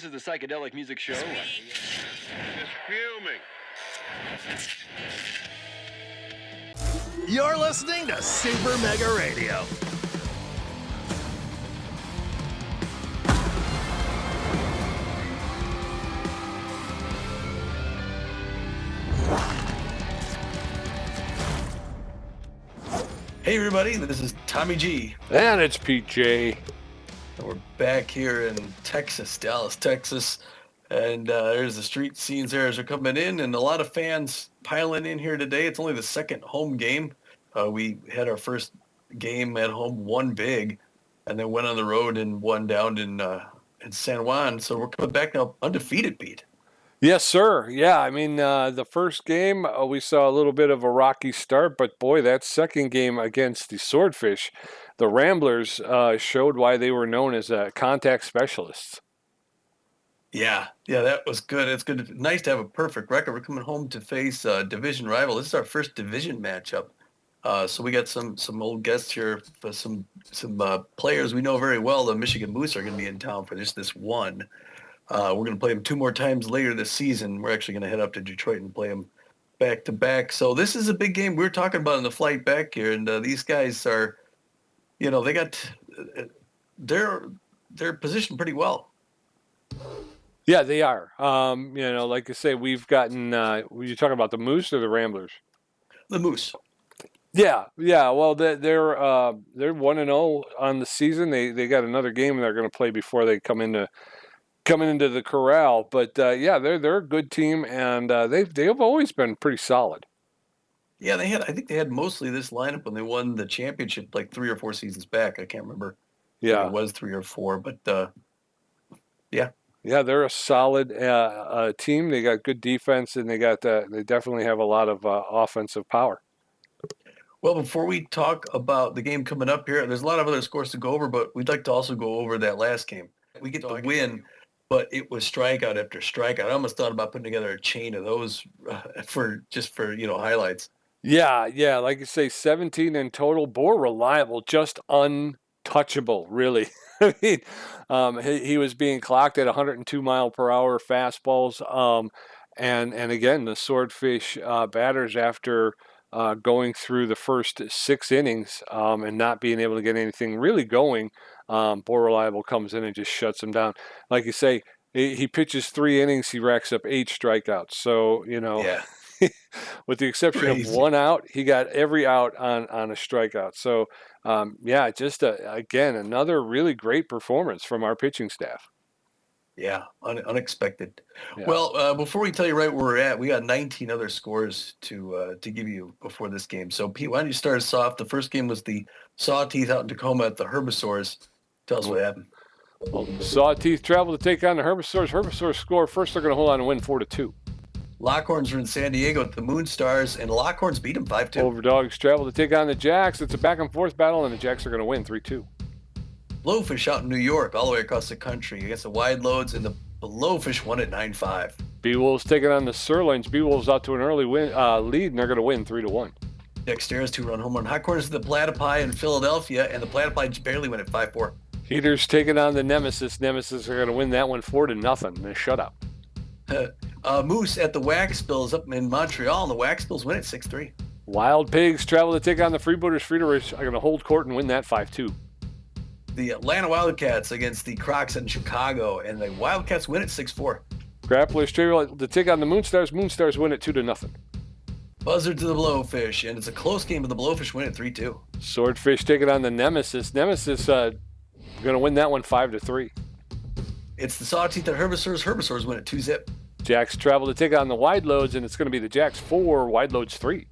is the Psychedelic Music Show. Just fuming. You're listening to Super Mega Radio. Hey everybody, this is Tommy G. And it's Pete J. And we're back here in Texas, Dallas, Texas. And there's the street scenes there as they're coming in, and a lot of fans piling in here today. It's only the second home game. We had our first game at home, won big, and then went on the road and won down in San Juan. So we're coming back now undefeated, Pete. Yes, sir. Yeah, I mean, the first game, we saw a little bit of a rocky start, but boy, that second game against the Swordfish, the Ramblers, showed why they were known as contact specialists. Yeah, that was good. It's good. Nice to have a perfect record. We're coming home to face a division rival. This is our first division matchup. So we got some old guests here, some players we know very well. The Michigan Moose are going to be in town for this one. We're going to play them two more times later this season. We're actually going to head up to Detroit and play them back to back. So this is a big game we were talking about on the flight back here, and these guys are, they got they're positioned pretty well. Yeah, they are. Like I say, we've gotten. Were you talking about the Moose or the Ramblers? The Moose. Yeah. Well, they're 1-0 on the season. They got another game they're going to play before they coming into the corral. But they're a good team, and they've always been pretty solid. Yeah, I think they had mostly this lineup when they won the championship like 3 or 4 seasons back. I can't remember. Yeah, it was 3 or 4, but yeah. Yeah, they're a solid team. They got good defense, and they definitely have a lot of offensive power. Well, before we talk about the game coming up here, there's a lot of other scores to go over, but we'd like to also go over that last game. We get the win, but it was strikeout after strikeout. I almost thought about putting together a chain of those for highlights. Yeah, like you say, 17 in total. More reliable, just untouchable, really. I mean, he was being clocked at 102 mile per hour fastballs. And again, the Swordfish batters, after going through the first 6 innings and not being able to get anything really going, More Reliable comes in and just shuts him down. Like you say, he pitches 3 innings, he racks up 8 strikeouts. So, with the exception of 1 out, he got every out on a strikeout. So, again, another really great performance from our pitching staff. Yeah, unexpected. Yeah. Well, before we tell you right where we're at, we got 19 other scores to give you before this game. So, Pete, why don't you start us off? The first game was the Sawteeth out in Tacoma at the Herbisaurs. Tell us what happened. Well, Sawteeth travel to take on the Herbisaurs. Herbisaurs score first. They're going to hold on and win 4-2. Lockhorns are in San Diego at the Moonstars, and the Lockhorns beat them 5-2. Overdogs travel to take on the Jacks. It's a back-and-forth battle, and the Jacks are going to win 3-2. Blowfish out in New York, all the way across the country against the Wide Loads, and the Blowfish won at 9-5. B-Wolves taking on the Sirloins. B-Wolves out to an early lead, and they're going to win 3-1. Dexter's 2-run home run. Hot Corners to the Platypi in Philadelphia, and the Platypi barely win at 5-4. Heaters taking on the Nemesis. Nemesis are going to win that one 4-0 in a shutout. Moose at the Wax Bills up in Montreal, and the Wax Bills win at 6-3. Wild Pigs travel to take on the Freebooters. Freebooters are going to hold court and win that 5-2. The Atlanta Wildcats against the Crocs in Chicago, and the Wildcats win at 6-4. Grapplers travel to take on the Moonstars. Moonstars win at 2-0. Buzzard to the Blowfish, and it's a close game, but the Blowfish win at 3-2. Swordfish taking on the Nemesis. Nemesis going to win that one 5-3. It's the Sawteeth at Herbisaurs. Herbisaurs win at 2-0. Jacks travel to take on the Wide Loads, and it's going to be the Jacks 4, Wide Loads 3.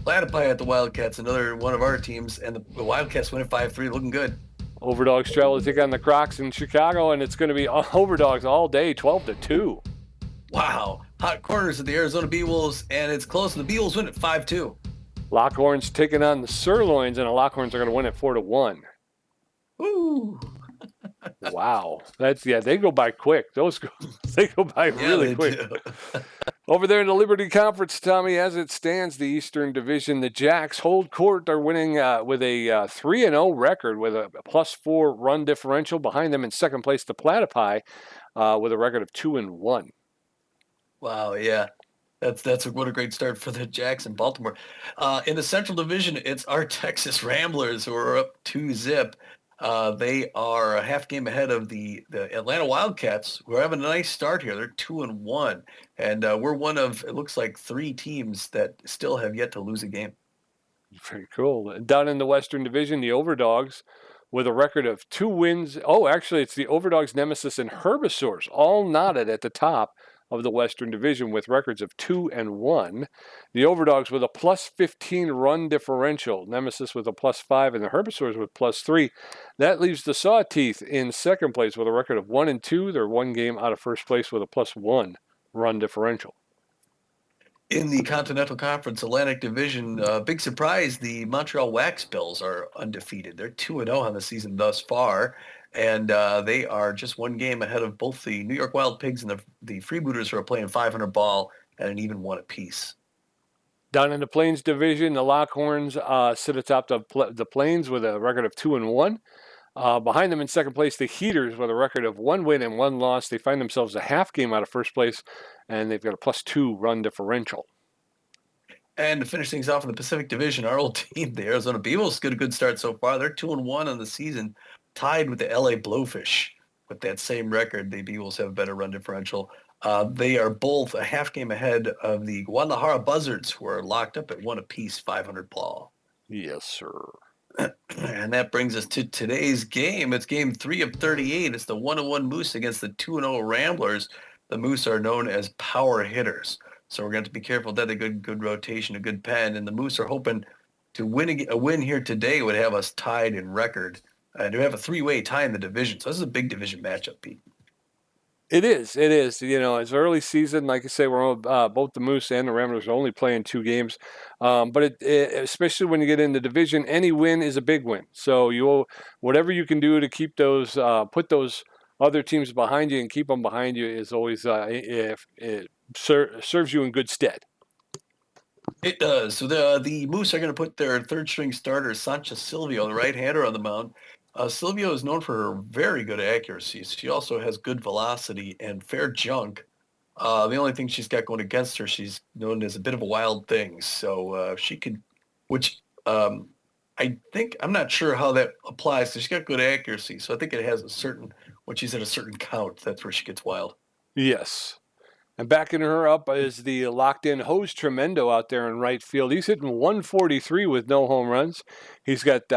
Platypi at the Wildcats, another one of our teams, and the Wildcats win at 5-3, looking good. Overdogs travel to take on the Crocs in Chicago, and it's going to be Overdogs all day, 12-2. Wow. Hot Corners at the Arizona Bee-Wolves, and it's close. The Bee-Wolves win at 5-2. Lockhorns taking on the Sirloins, and the Lockhorns are going to win at 4-1. Ooh. Wow. They go by quick. They go by really quick. Over there in the Liberty Conference, Tommy, as it stands, the Eastern Division, the Jacks hold court. They're winning with a 3-0 record with a +4 run differential. Behind them in second place, the Platypi. with a record of 2-1. Wow, yeah. That's what a great start for the Jackson Baltimore. In the Central Division, it's our Texas Ramblers who are up 2-0. They are a half game ahead of the Atlanta Wildcats, who are having a nice start here. They're 2-1, and we're one of, it looks like, 3 teams that still have yet to lose a game. Very cool. Down in the Western Division, the Overdogs with a record of 2 wins. Oh, actually, it's the Overdogs, Nemesis, and Herbivores, all knotted at the top of the Western Division with records of 2-1. The Overdogs with a plus 15 run differential, Nemesis with a plus 5, and the Herbivores with plus 3. That leaves the Sawteeth in second place with a record of 1-2. They're 1 game out of first place with a plus 1 run differential. In the Continental Conference Atlantic Division, big surprise, the Montreal Wax Bills are undefeated. They're 2-0 on the season thus far, and they are just 1 game ahead of both the New York Wild Pigs and the Freebooters, who are playing 500 ball at an even 1 apiece. Down in the Plains Division, the Lockhorns sit atop the Plains with a record of 2-1. Behind them in second place, the Heaters with a record of 1 win and 1 loss. They find themselves a half game out of first place, and they've got a plus 2 run differential. And to finish things off in the Pacific Division, our old team, the Arizona Beavers, got a good start so far. They're 2-1 on the season, tied with the LA Blowfish. With that same record, the Beavers have a better run differential. They are both a half game ahead of the Guadalajara Buzzards, who are locked up at 1 apiece, 500 ball. Yes, sir. And that brings us to today's game. It's game 3 of 38. It's the 1-1 Moose against the 2-0 Ramblers. The Moose are known as power hitters, so we're going to be careful that they good rotation, a good pen. And the Moose are hoping to win a win here today would have us tied in record. To have a 3-way tie in the division. So this is a big division matchup, Pete. It is. It is. You know, it's early season. Like I say, we're both the Moose and the Ramblers are only playing 2 games. But especially when you get in the division, any win is a big win. So whatever you can do to keep those, put those other teams behind you and keep them behind you is always if it serves you in good stead. It does. So the Moose are going to put their third string starter, Sancha Silvio, the right-hander, on the mound. Silvio is known for her very good accuracy. She also has good velocity and fair junk. The only thing she's got going against her, she's known as a bit of a wild thing. So she could, which I think, I'm not sure how that applies. So she's got good accuracy. So I think it has when she's at a certain count, that's where she gets wild. Yes. And backing her up is the locked-in Hose Tremendo out there in right field. He's hitting 143 with no home runs. He's got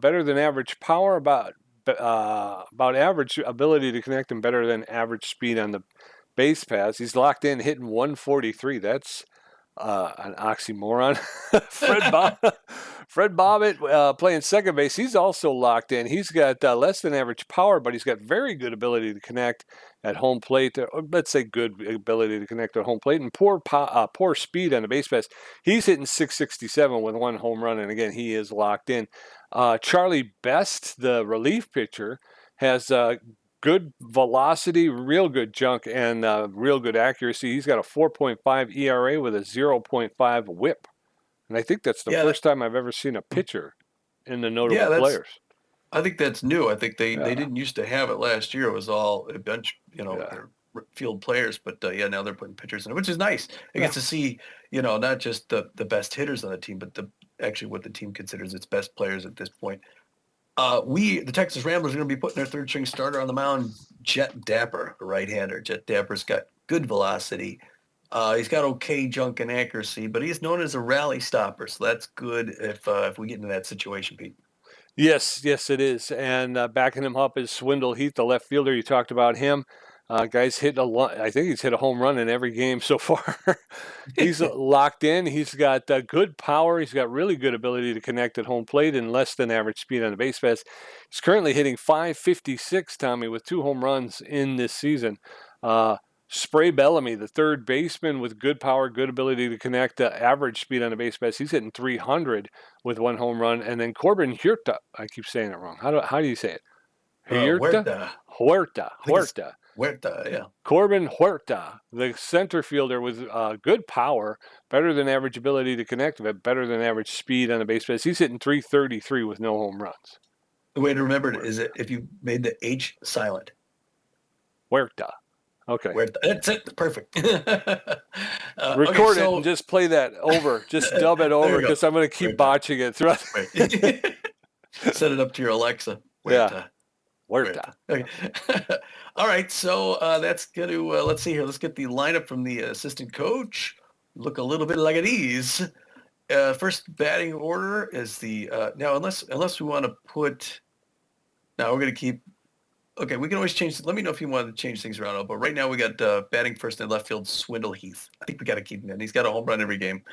better than average power, about average ability to connect, and better than average speed on the base paths. He's locked in, hitting 143. That's an oxymoron. Fred Bobbitt playing second base. He's also locked in. He's got less than average power, but he's got very good ability to connect at home plate. Or let's say good ability to connect at home plate, and poor speed on the base pass. He's hitting 667 with 1 home run, and again, he is locked in. Charlie Best, the relief pitcher, has good velocity, real good junk, and real good accuracy. He's got a 4.5 ERA with a 0.5 whip. And I think that's the first time I've ever seen a pitcher in the notable players. I think that's new. I think they didn't used to have it last year. It was all a bench, field players. But now they're putting pitchers in it, which is nice. It gets to see, not just the best hitters on the team, but actually what the team considers its best players at this point. The Texas Ramblers, are going to be putting their third string starter on the mound, Jet Dapper, a right-hander. Jet Dapper's got good velocity. He's got okay junk and accuracy, but he's known as a rally stopper, so that's good if we get into that situation, Pete. Yes, it is. And backing him up is Swindle Heath, the left fielder. You talked about him. Guy's hit I think he's hit a home run in every game so far. He's locked in. He's got good power. He's got really good ability to connect at home plate and less than average speed on the base paths. He's currently hitting .556, Tommy, with 2 home runs in this season. Spray Bellamy, the third baseman with good power, good ability to connect, average speed on the base paths. He's hitting 300 with 1 home run. And then Corbin Huerta, I keep saying it wrong. How do you say it? Huerta. Huerta, yeah. Corbin Huerta, the center fielder with good power, better than average ability to connect, but better than average speed on the base paths. He's hitting 333 with no home runs. The way to remember it is that if you made the H silent. Huerta. Okay. That's it. Perfect. Record it and just play that over. Just dub it over because I'm going to keep botching it throughout. Set it up to your Alexa. Huerta. Huerta. Okay. All right. So that's going to, let's see here. Let's get the lineup from the assistant coach. Look a little bit like these. First batting order is the, now unless we want to put, now we're going to keep, okay, we can always change. Let me know if you want to change things around. But right now we got batting first in left field, Swindle Heath. I think we got to keep him in. He's got a home run every game.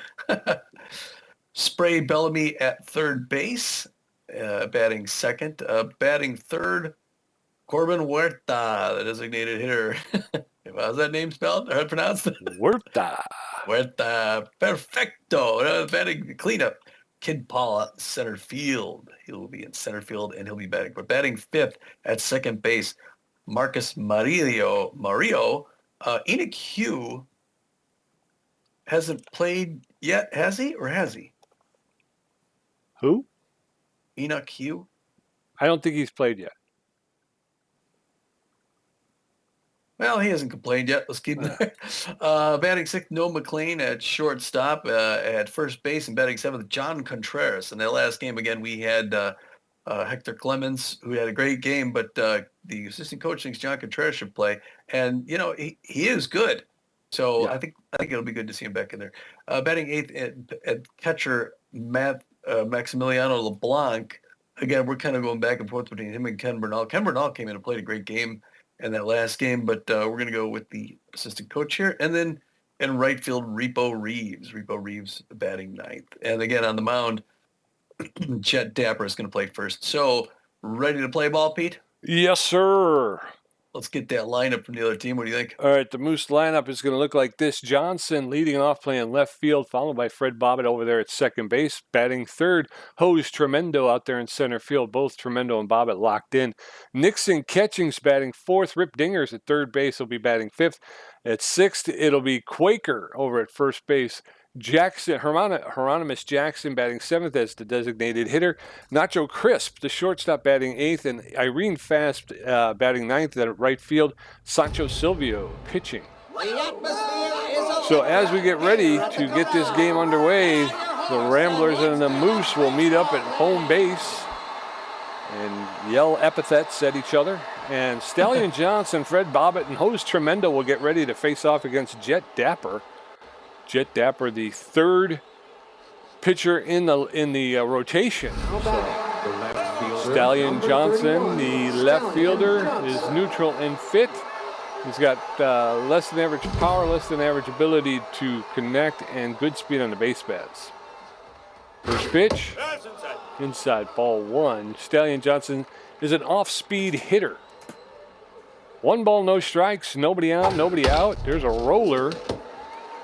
Spray Bellamy at third base, batting second. Batting third, Corbin Huerta, the designated hitter. How's that name spelled or pronounced? Huerta. Huerta. Perfecto. Batting cleanup. Kid Paula, center field. He'll be in center field, and he'll be batting. But batting fifth at second base, Marcus Mario. Enoch Hugh hasn't played yet, has he? Or has he? Who? Enoch Hugh? I don't think he's played yet. Well, he hasn't complained yet. Let's keep him there. Batting sixth, Noah McLean at shortstop. At first base and batting seventh, John Contreras. In that last game, again, we had Hector Clemens, who had a great game, but the assistant coach thinks John Contreras should play. And, you know, he is good. So yeah. I think it'll be good to see him back in there. Batting eighth at catcher, Maximiliano LeBlanc. Again, we're kind of going back and forth between him and Ken Bernal. Ken Bernal came in and played a great game in that last game, but we're going to go with the assistant coach here. And then in right field, Repo Reeves batting ninth. And again, on the mound, Chet Dapper is going to play first. So ready to play ball, Pete? Yes, sir. Let's get that lineup from the other team. What do you think? All right, the Moose lineup is going to look like this. Johnson leading off playing left field, followed by Fred Bobbitt over there at second base. Batting third, Hose Tremendo out there in center field. Both Tremendo and Bobbitt locked in. Nixon Catchings batting fourth. Rip Dingers at third base will be batting fifth. At sixth, it'll be Quaker over at first base. Jackson, Hieronymus Jackson batting seventh as the designated hitter. Nacho Crisp, the shortstop, batting eighth, and Irene Fast batting ninth at right field. Sancho Silvio pitching. So as we get ready to get this game underway, the Ramblers and the Moose will meet up at home base and yell epithets at each other. And Stallion Johnson, Fred Bobbitt, and Hose Tremendo will get ready to face off against Jet Dapper. Jet Dapper, the third pitcher in the rotation. So, Stallion Johnson, the left fielder, is neutral and fit. He's got less than average power, less than average ability to connect, and good speed on the base paths. First pitch, inside, ball one. Stallion Johnson is an off-speed hitter. 1 ball, no strikes, nobody on, nobody out. There's a roller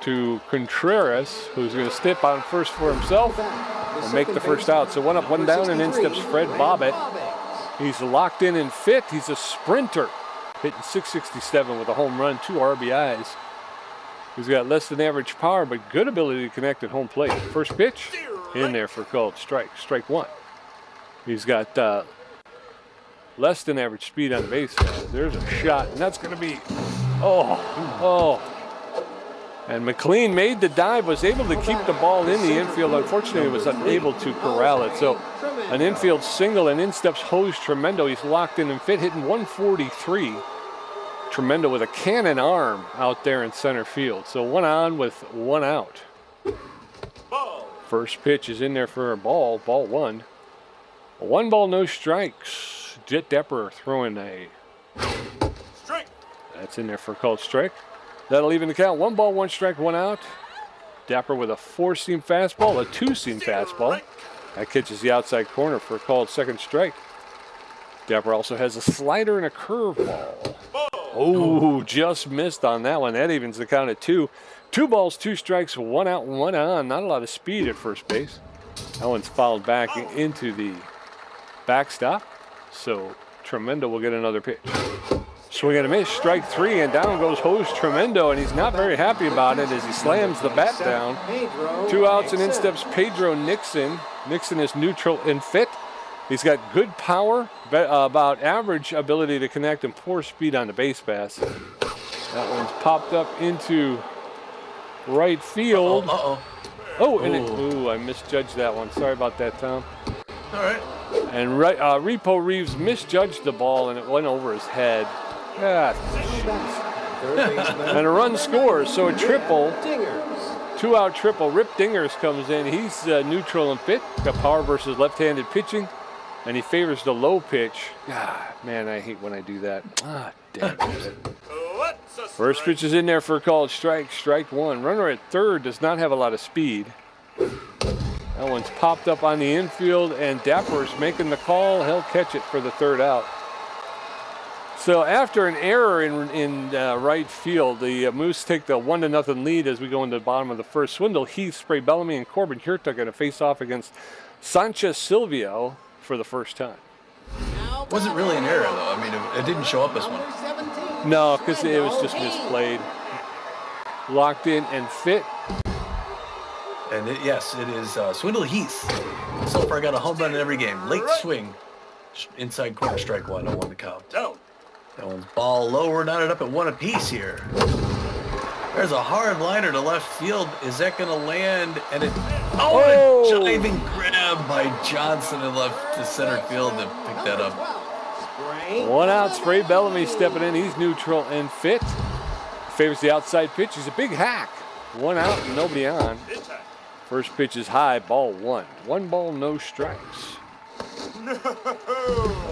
to Contreras, who's going to step on first for himself and make the first out. So 1 up, 1 down, and in steps Fred Bobbitt. He's locked in and fit. He's a sprinter, hitting .667 with a home run, 2 RBIs. He's got less than average power, but good ability to connect at home plate. First pitch, in there for called strike one. He's got less than average speed on the base. There's a shot, and that's going to be, oh. And McLean made the dive, was able to keep the ball in the infield. Unfortunately, was unable to corral it. So an infield single, and in steps Hose Tremendo. He's locked in and fit, hitting 143. Tremendo with a cannon arm out there in center field. So 1 on with 1 out. First pitch is in there for a ball 1. 1 ball, no strikes. Jet Dapper throwing a strike. That's in there for a called strike. That'll even the count. 1 ball, 1 strike, 1 out. Dapper with a 4-seam fastball, a 2-seam fastball. That catches the outside corner for a called second strike. Dapper also has a slider and a curveball. Oh, just missed on that one. That evens the count at 2. 2 balls, 2 strikes, 1 out, 1 on. Not a lot of speed at first base. That one's fouled back into the backstop. So Tremendo will get another pitch. Swing and a miss, strike 3, and down goes Hose Tremendo, and he's not very happy about it as he slams the bat down. 2 outs, and in steps Pedro Nixon. Nixon is neutral and fit. He's got good power, about average ability to connect, and poor speed on the base pass. That one's popped up into right field. I misjudged that one. Sorry about that, Tom. All right. And Repo Reeves misjudged the ball, and it went over his head. Ah, and a run scores, so a triple. 2-out triple. Rip Dingers comes in. He's neutral and fit. Got power versus left-handed pitching, and he favors the low pitch. Ah, man, I hate when I do that. Ah, damn it. First pitch is in there for a called strike. Strike one. Runner at third does not have a lot of speed. That one's popped up on the infield, and Dapper's making the call. He'll catch it for the third out. So after an error in right field, the Moose take the 1-0 lead as we go into the bottom of the first. Swindle Heath, Spray Bellamy, and Corbin Hurta going to face off against Sanchez Silvio for the first time. Wasn't really an error, though. I mean, it didn't show up as one. No, because it was just misplayed. Locked in and fit. And yes, it is Swindle Heath. So far, got a home run in every game. Late swing. Inside corner, strike one. 0-1 the count. That one's ball low. We're knotted up at 1 apiece here. There's a hard liner to left field. Is that going to land? And a diving grab by Johnson in left to center field to pick that up. 1 out. Spray Bellamy stepping in. He's neutral and fit. Favors the outside pitch. He's a big hack. 1 out and nobody on. First pitch is high, ball 1. 1 ball, no strikes.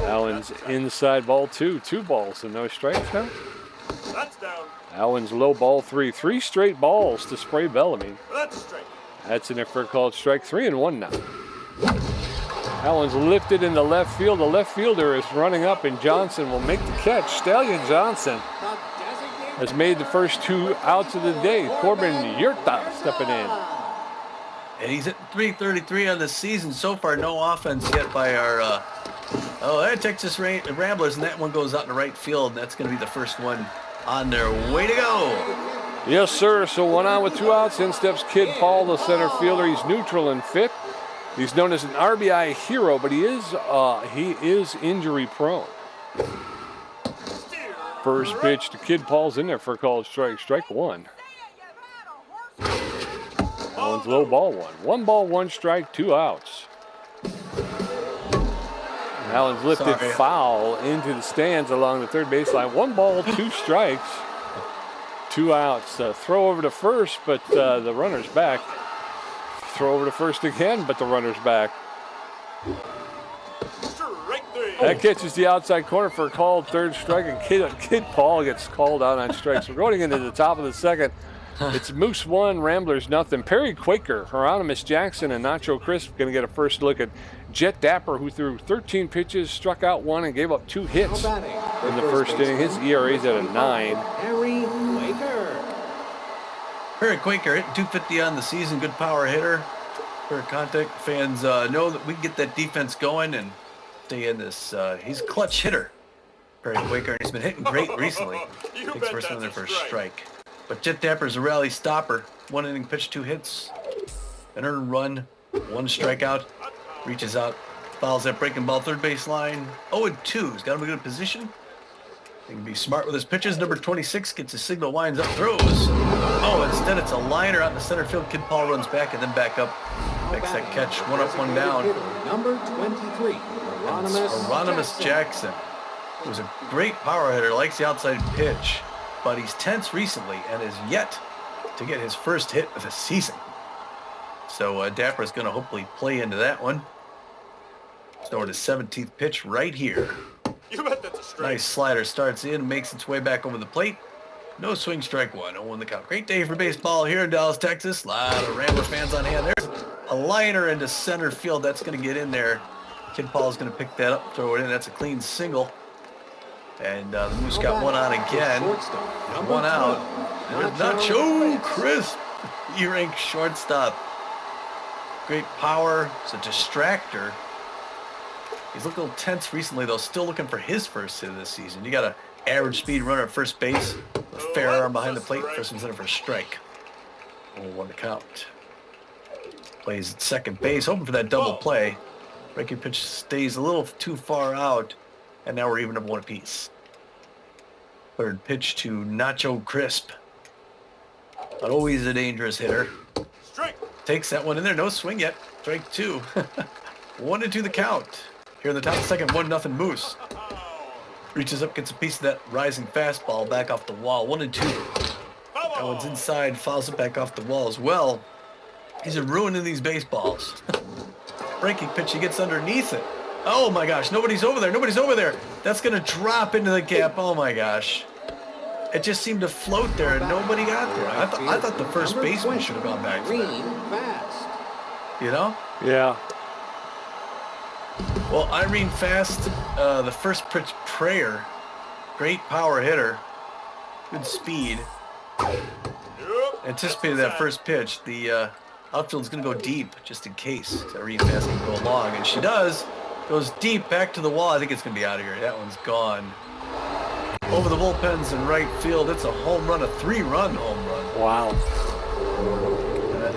Allen's inside, ball 2. 2 balls and no strikes now. That's down. Allen's low, ball 3. 3 straight balls to Spray Bellamy. That's straight. That's in there for a called strike. 3-1 now. Allen's lifted into left field. The left fielder is running up, and Johnson will make the catch. Stallion Johnson has made the first 2 outs of the day. Corbin Hurta stepping in. And he's at 333 on the season. So far, no offense yet by our Texas Ramblers, and that one goes out in the right field. That's going to be the first one on their way to go. Yes, sir. So 1 out with 2 outs. In steps Kid Paul, the center fielder. He's neutral and fit. He's known as an RBI hero, but he is injury prone. First pitch to Kid Paul's in there for a called strike. Strike 1. One's low, ball 1. 1 ball, 1 strike, 2 outs. Allen's lifted foul into the stands along the third baseline. 1 ball, 2 strikes, 2 outs. Throw over to first, but the runner's back. Throw over to first again, but the runner's back. That catches the outside corner for a called third strike, and Kid Paul gets called out on strikes. We're going into the top of the second. It's Moose 1, Ramblers nothing. Perry Quaker, Hieronymus Jackson, and Nacho Crisp going to get a first look at Jet Dapper, who threw 13 pitches, struck out 1, and gave up 2 hits in the first inning. His ERA is at a 9. Perry Quaker hitting 250 on the season. Good power hitter. For contact fans know that we can get that defense going and stay in this. He's a clutch hitter, Perry Quaker, and he's been hitting great recently. Takes first one there for a strike. But Jet Dapper's a rally stopper. 1 inning pitch, 2 hits. An earned run, 1 strikeout. Reaches out, fouls that breaking ball third base line. 0-2. He's got him in a good position. He can be smart with his pitches. Number 26 gets his signal, winds up, throws. Instead it's a liner out in the center field. Kid Paul runs back and then back up. Makes that catch. 1 up, 1 down. Number 23, Hieronymus Jackson. Who's a great power hitter, likes the outside pitch. But he's tense recently and is yet to get his first hit of the season. So Dapper's going to hopefully play into that one. Throwing his 17th pitch right here. You bet that's a strike. Nice slider, starts in, makes its way back over the plate. No swing, strike 1. 0-1 the count. Great day for baseball here in Dallas, Texas. A lot of Rambler fans on hand. There's a liner into center field. That's going to get in there. Kid Paul's going to pick that up, throw it in. That's a clean single. And the Moose got 1 on again. 1 out. With Nacho Crisp, E-rank shortstop. Great power. It's a distractor. He's looked a little tense recently, though. Still looking for his first hit of this season. You got an average speed runner at first base. A fair arm behind the plate. First one's in for a strike. 0-1 to count. Plays at second base, hoping for that double play. Breaking pitch stays a little too far out, and now we're even up 1 apiece. Third pitch to Nacho Crisp. But always a dangerous hitter. Strike. Takes that one in there. No swing yet. Strike 2. 1-2 the count. Here in the top of the second, 1-0 Moose. Reaches up, gets a piece of that rising fastball back off the wall. 1-2. That one's inside, fouls it back off the wall as well. He's ruining these baseballs. Breaking pitch, he gets underneath it. Oh my gosh, nobody's over there. Nobody's over there. That's going to drop into the gap. Oh my gosh. It just seemed to float there and nobody got there. I thought the first baseman should have gone back for that. You know? Yeah. Well, Irene Fast, the first pitch prayer, great power hitter, good speed. Anticipated that first pitch. The outfield's going to go deep just in case Irene Fast can go long, and she does. Goes deep back to the wall. I think it's going to be out of here. That one's gone. Over the bullpens in right field. It's a home run, a 3-run home run. Wow.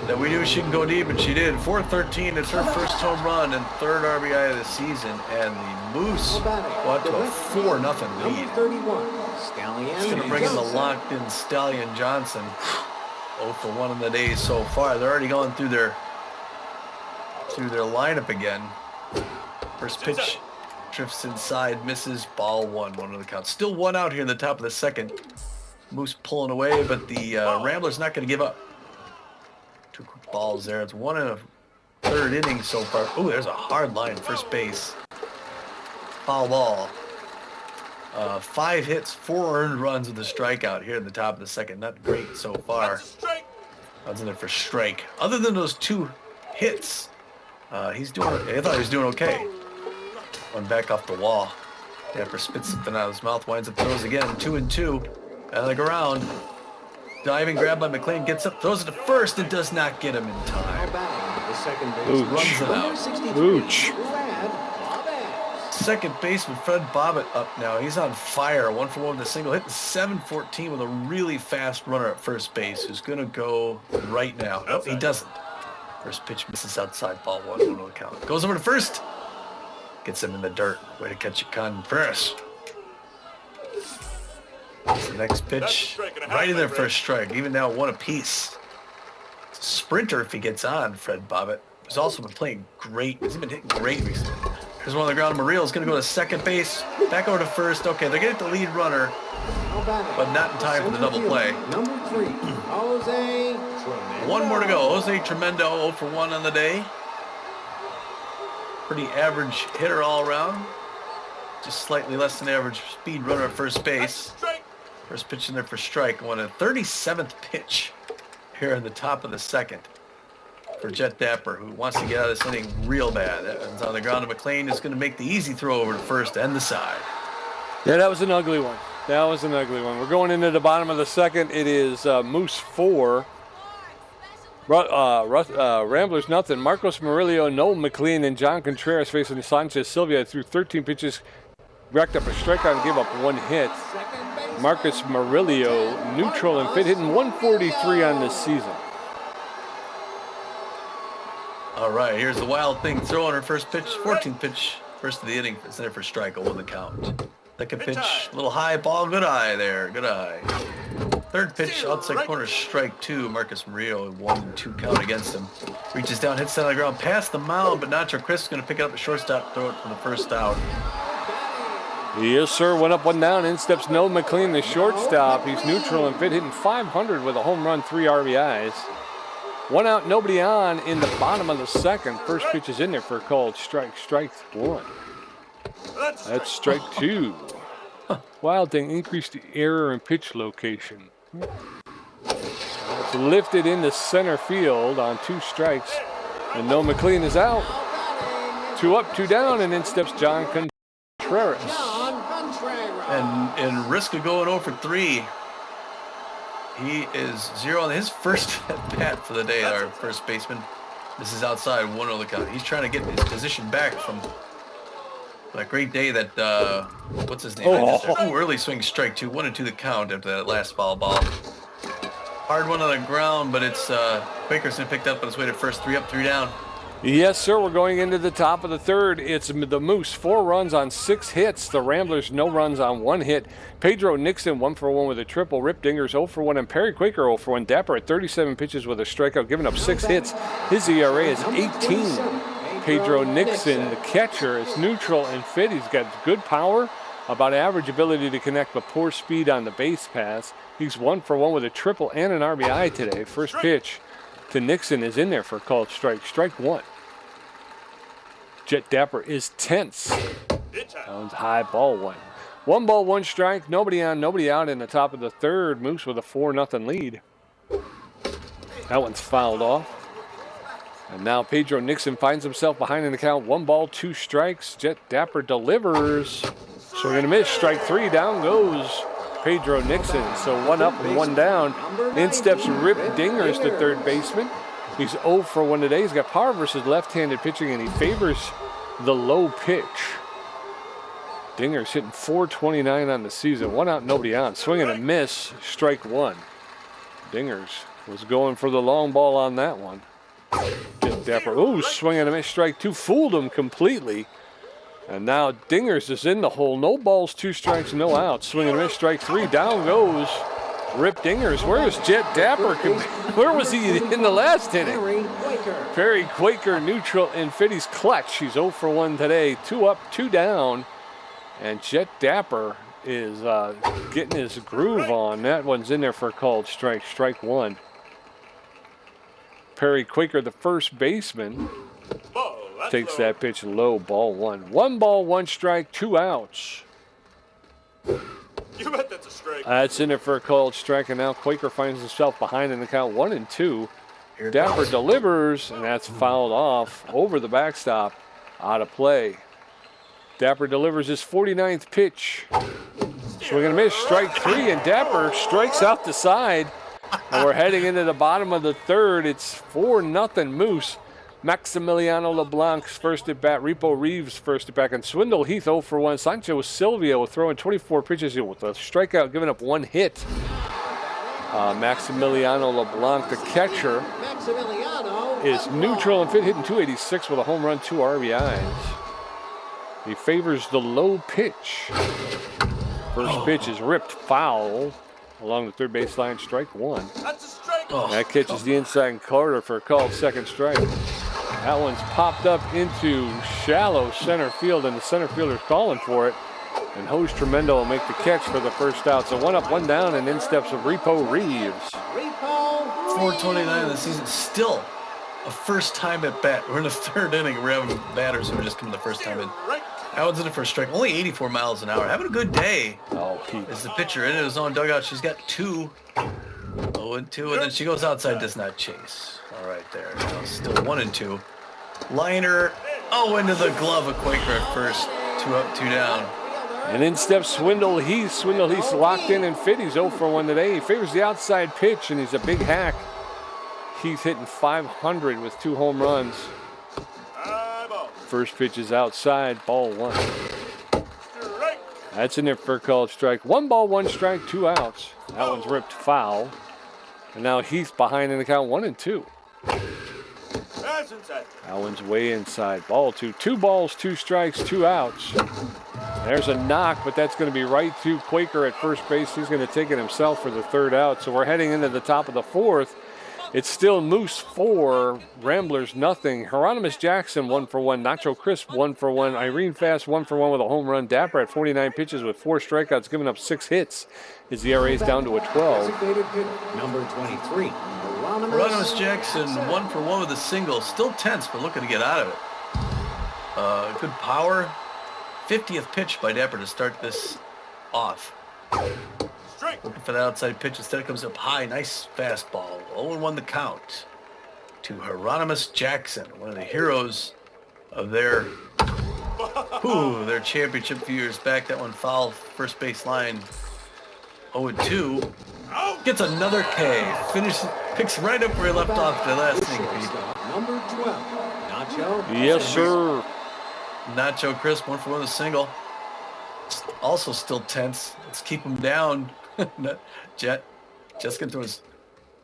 That we knew she can go deep, and she did. 413, it's her first home run and 3rd RBI of the season, and the Moose got to a 4-0 lead. 31, Stallion. It's going to bring in the locked-in Stallion Johnson. 0 for 1 in the day so far. They're already going through their lineup again. First pitch drifts inside, misses, ball 1 on the count. Still 1 out here in the top of the second. Moose pulling away, but the Ramblers not going to give up. 2 quick balls there. It's 1 1/3 inning so far. Ooh, there's a hard line, first base. Foul ball. 5 hits, 4 earned runs with a strikeout here in the top of the second. Not great so far. Strike. That's in there for strike. Other than those 2 hits, he's doing. I thought he was doing okay. One back off the wall. Dapper spits something out of his mouth, winds up, throws again. 2-2. And the ground. Diving grab by McLean, gets up, throws it to first, and does not get him in time. The second base. Ooch. Runs it out. 63, Ooch. Brad Bobbitt. Second baseman Fred Bobbitt up now. He's on fire. 1 for 1 with a single, hitting 7-14 with a really fast runner at first base who's going to go right now. Nope, he doesn't. First pitch misses outside, ball 1 on the count. Goes over to first. Gets him in the dirt. Way to catch it, Contreras. The next pitch, right in there for a strike. Even now, 1 apiece. It's a sprinter if he gets on, Fred Bobbitt. Who's also been playing great. He's been hitting great recently. Here's one on the ground. Murillo's going to go to second base. Back over to first. Okay, they're getting the lead runner, but not in time for the double play. Number 3, Jose Tremendo. 1 more to go. Jose Tremendo, 0 for 1 on the day. Pretty average hitter all around. Just slightly less than average speed runner at first base. Strike. First pitch in there for strike. Won a 37th pitch here in the top of the second for Jet Dapper, who wants to get out of this inning real bad. That one's on the ground, and McLean is going to make the easy throw over to first and the side. Yeah, that was an ugly one. That was an ugly one. We're going into the bottom of the second. It is Moose 4. Ramblers nothing. Marcos Murillo, Noel McLean, and John Contreras facing Sanchez Sylvia through 13 pitches. Racked up a strikeout and gave up 1 hit. Marcus Murillo, neutral and fit, hitting 143 on this season. All right, here's the wild thing. Throwing her first pitch, 14th pitch, first of the inning. It's in there for strike, 0 on the count. Second pitch, a little high ball, good eye there, good eye. Third pitch, outside corner, strike 2. Marcus Murillo, 1-2 count against him. Reaches down, hits down on the ground, past the mound, but Nacho Chris is going to pick it up at shortstop, throw it for the first out. Yes, sir. 1 up, 1 down. In steps Noel McLean, the shortstop. He's neutral and fit, hitting 500 with a home run, 3 RBIs. 1 out, nobody on in the bottom of the second. First pitch is in there for a called strike. Strike 1. That's strike 2. Wild thing, increased the error in pitch location. It's lifted into center field on 2 strikes. And Noel McLean is out. 2 up, 2 down, and in steps John Contreras. And risk of going 0 for 3. He is 0 on his first at bat for the day, our first baseman. This is outside, 1 on the count. He's trying to get his position back from that great day that, what's his name? Early swing, strike 2, 1-2 the count after that last foul ball. Hard one on the ground, but it's Quakerson picked up on his way to first, 3 up, 3 down. Yes, sir. We're going into the top of the third. It's the Moose, 4 runs on 6 hits. The Ramblers, no runs on 1 hit. Pedro Nixon, 1 for 1 with a triple. Rip Dingers, 0 for 1. And Perry Quaker, 0 for 1. Dapper at 37 pitches with a strikeout, giving up 6 hits. His ERA is 18. Pedro Nixon, the catcher, is neutral and fit. He's got good power, about average ability to connect, but poor speed on the base pass. He's 1 for 1 with a triple and an RBI today. First pitch to Nixon is in there for a called strike. Strike 1. Jet Dapper is tense. That one's high, ball 1. 1 ball, 1 strike. Nobody on, nobody out in the top of the third. Moose with a 4-0 lead. That one's fouled off. And now Pedro Nixon finds himself behind in the count. 1 ball, 2 strikes. Jet Dapper delivers. Swing and a miss. Strike 3. Down goes Pedro Nixon. So 1 up and 1 down. In steps Rip Dingers, the third baseman. He's 0 for 1 today. He's got power versus left-handed pitching, and he favors the low pitch. Dingers hitting .429 on the season. 1 out, nobody on. Swing and a miss. Strike 1. Dingers was going for the long ball on that one. Dapper, ooh, swing and a miss. Strike 2. Fooled him completely. And now Dingers is in the hole. No balls, 2 strikes, no outs. Swing and a miss. Strike 3. Down goes Rip Dingers. Where was Jet Dapper? Where was he in the last inning? Perry Quaker, neutral and fit. He's clutch. He's 0 for 1 today. 2 up, 2 down. And Jet Dapper is getting his groove on. That one's in there for a called strike. Strike 1. Perry Quaker, the first baseman, takes that pitch low, ball 1. 1 ball, 1 strike, 2 outs. You bet that's a strike. That's in there for a called strike, and now Quaker finds himself behind in the count 1 and 2. Dapper delivers, and that's fouled off over the backstop, out of play. Dapper delivers his 49th pitch. Swing and a miss, strike 3, and Dapper strikes out the side. And we're heading into the bottom of the third. It's 4-0 Moose. Maximiliano LeBlanc's first at bat. Repo Reeves first at bat. And Swindle Heath 0 for 1. Sancho Silvio throwing 24 pitches with a strikeout, giving up 1 hit. Maximiliano LeBlanc, the catcher, is neutral and fit, hitting .286 with a home run, 2 RBIs. He favors the low pitch. First pitch is ripped foul along the third baseline. Strike 1. That's a strike. That catches the inside corner for a called second strike. That one's popped up into shallow center field, and the center fielder's calling for it. And Hose Tremendo will make the catch for the first out. So 1 up, 1 down, and in steps of Repo Reeves. 429 of the season. Still a first time at bat. We're in the third inning. We're having batters who are just coming the first time in. That one's in it for a strike. Only 84 miles an hour. Having a good day. Oh, Pete. Is the pitcher in his own dugout. She's got 2. 0 and 2, and then she goes outside, does not chase. All right, there. Now still 1 and 2. Liner. Oh, into the glove of Quaker at first. 2 up, 2 down. And in steps Swindle Heath. Swindle Heath's locked in and fit. He's 0 for 1 today. He favors the outside pitch, and he's a big hack. Heath hitting .500 with 2 home runs. First pitch is outside, ball 1. That's in there for a called strike. 1 ball, 1 strike, 2 outs. That one's ripped foul. And now Heath behind in the count 1 and 2. That's inside. That one's way inside. Ball 2. 2 balls, 2 strikes, 2 outs. There's a knock, but that's going to be right to Quaker at first base. He's going to take it himself for the third out. So we're heading into the top of the fourth. It's still Moose 4, Ramblers nothing. Hieronymus Jackson 1 for 1. Nacho Crisp 1 for 1. Irene Fast 1 for 1 with a home run. Dapper at 49 pitches with 4 strikeouts, giving up 6 hits. His ERA is down to a 12. Number 23, Hieronymus Jackson 1 for 1 with a single. Still tense, but looking to get out of it. Good power. 50th pitch by Dapper to start this off. Looking for that outside pitch. Instead it comes up high. Nice fastball. 0-1 the count to Hieronymus Jackson, one of the heroes of their championship few years back. That one foul first base line. 0-2. Gets another K. Picks right up where he left off the last thing. Number 12, Nacho. Yes, sir. Nacho Crisp 1 for 1 with a single. Also still tense. Let's keep him down. Jet just get to his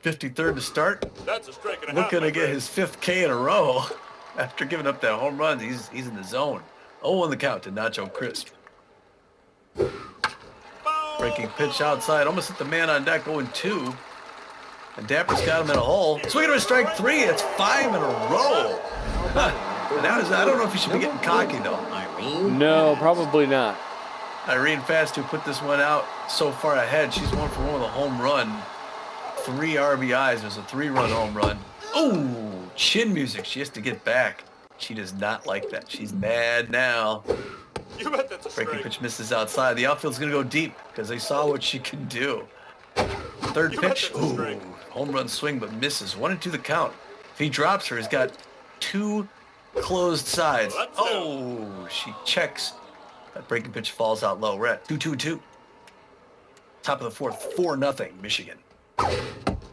53rd to start. That's a strike and a half. Looking to get his 5th K in a row. After giving up that home run, he's in the zone. 0-1 the count to Nacho Crisp. Breaking pitch outside, almost hit the man on deck, 0-2. And Dapper's got him in a hole. Swinging to a strike 3. It's 5 in a row. And I don't know if he should be getting cocky, though. No, probably not. Irene Fast, who put this one out so far ahead, she's 1-for-1 with a home run. 3 RBIs. There's a 3-run home run. Oh, chin music. She has to get back. She does not like that. She's mad now. You bet that's a Breaking strike. pitch misses outside. The outfield's going to go deep because they saw what she could do. Third You bet pitch. that's a Ooh, strike. home run swing, but misses. 1-2 the count. If he drops her, he's got 2 closed sides. Well, that's Oh, she checks. That breaking pitch falls out low. We're at 2-2-2. Top of the fourth, 4-0 Michigan.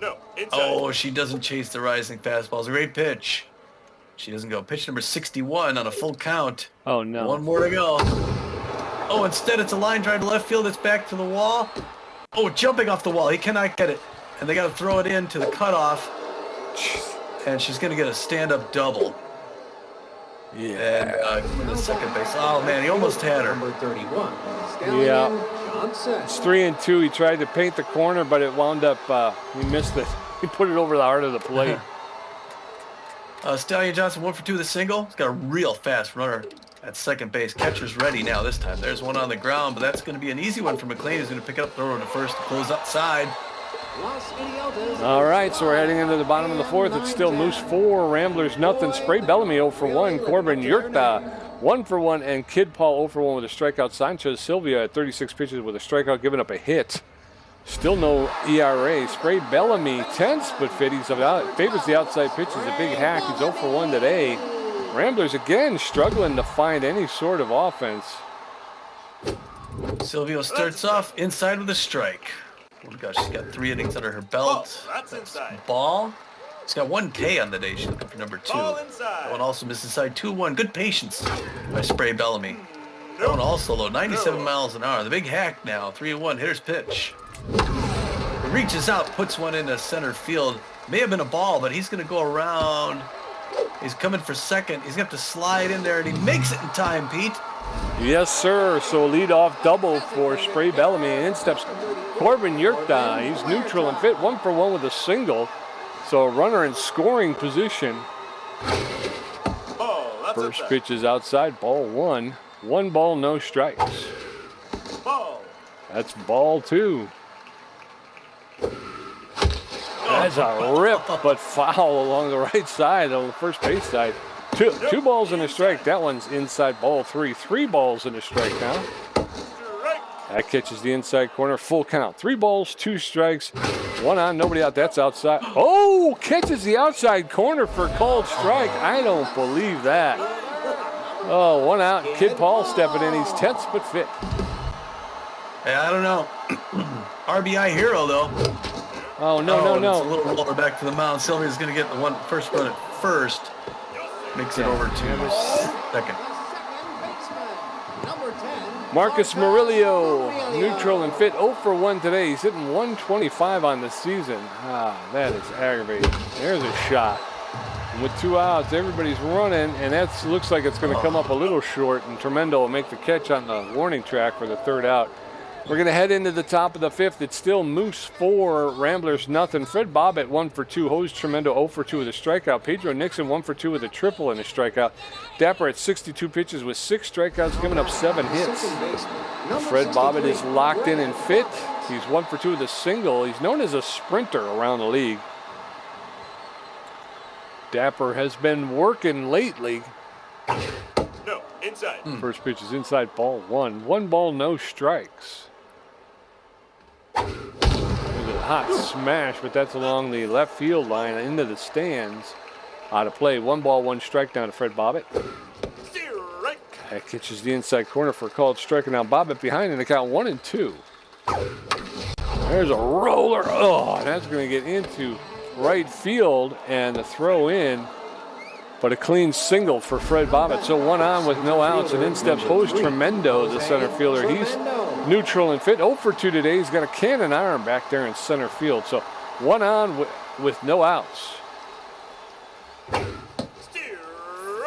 No, inside. Oh, she doesn't chase the rising fastball. It's a great pitch. She doesn't go. Pitch number 61 on a full count. Oh, no. One more to go. Oh, instead it's a line drive to left field. It's back to the wall. Oh, jumping off the wall. He cannot get it. And they got to throw it in to the cutoff. And she's going to get a stand-up double. Yeah. And going to second base. Oh, man, he almost had her. Number 31. Stallion Yeah. Johnson. It's 3-2. He tried to paint the corner, but it wound up, he missed it. He put it over the heart of the plate. Stallion Johnson 1-for-2 with a single. He's got a real fast runner at second base. Catcher's ready now this time. There's one on the ground, but that's going to be an easy one for McLean. He's going to pick it up, throw it to first, close outside. Los Idiotas. All right, so we're heading into the bottom of the fourth. It's still Moose 4, Ramblers nothing. Spray Bellamy 0-for-1, Corbin Yurta 1-for-1, and Kid Paul 0-for-1 with a strikeout. Sanchez Sylvia at 36 pitches with a strikeout, giving up a hit. Still no ERA. Spray Bellamy, tense but fit. He favors the outside pitch. He's a big hack. He's 0-for-1 today. Ramblers again struggling to find any sort of offense. Silvio starts off inside with a strike. Oh my gosh, she's got 3 innings under her belt. Oh, that's inside. Ball. She's got 1 K on the day. She's looking for number 2. Ball That inside. one also misses inside 2-1. Good patience by Spray Bellamy. That one also low, 97 miles an hour. The big hack now, 3-1. Hitter's pitch. He reaches out, puts one into center field. May have been a ball, but he's going to go around. He's coming for second. He's going to have to slide in there, and he makes it in time, Pete. Yes, sir. So lead-off double for Spray Bellamy. And in steps Corbin Yurta. He's neutral and fit, 1-for-1 with a single. So a runner in scoring position. Ball, that's First inside. pitch is outside, ball 1. 1 ball, no strikes. Ball. That's ball 2. That's a rip, but foul along the right side, on the first base side. Two balls and a strike. That one's inside, ball 3. 3 balls and a strike now. Strike. That catches the inside corner, full count. 3 balls, 2 strikes, 1 on, nobody out. That's outside. Oh, catches the outside corner for a called strike. I don't believe that. Oh, 1 out. Kid Paul stepping in. He's tense but fit. Hey, I don't know. RBI hero, though. Oh, no. It's a little roller back to the mound. Sylvia's going to get the first run at first. Makes it over to second. Number 10. Marcus Murillo, neutral and fit, 0-for-1 today. He's hitting 125 on the season. That is aggravating. There's a shot. And with 2 outs, everybody's running, and that looks like it's going to come up a little short, and Tremendo will make the catch on the warning track for the 3rd out. We're going to head into the top of the 5th. It's still Moose 4, Ramblers nothing. Fred Bobbitt 1-for-2. Hose Tremendo 0-for-2 with a strikeout. Pedro Nixon 1-for-2 with a triple and a strikeout. Dapper at 62 pitches with 6 strikeouts, giving up 7 hits. Fred Bobbitt is locked in and fit. He's 1-for-2 with a single. He's known as a sprinter around the league. Dapper has been working lately. No, inside. First pitch is inside, ball 1. 1 ball, no strikes. There's a hot smash, but that's along the left field line into the stands. Out of play. 1 ball, 1 strike down to Fred Bobbitt. Strike. That catches the inside corner for a called strike. Now Bobbitt behind in the count 1-2. There's a roller. Oh, that's going to get into right field and the throw in. But a clean single for Fred Bobbitt. So 1 on with no outs. And in steps Hose Tremendo, the center fielder. He's neutral and fit. 0-for-2 today. He's got a cannon arm back there in center field. So 1 on with no outs.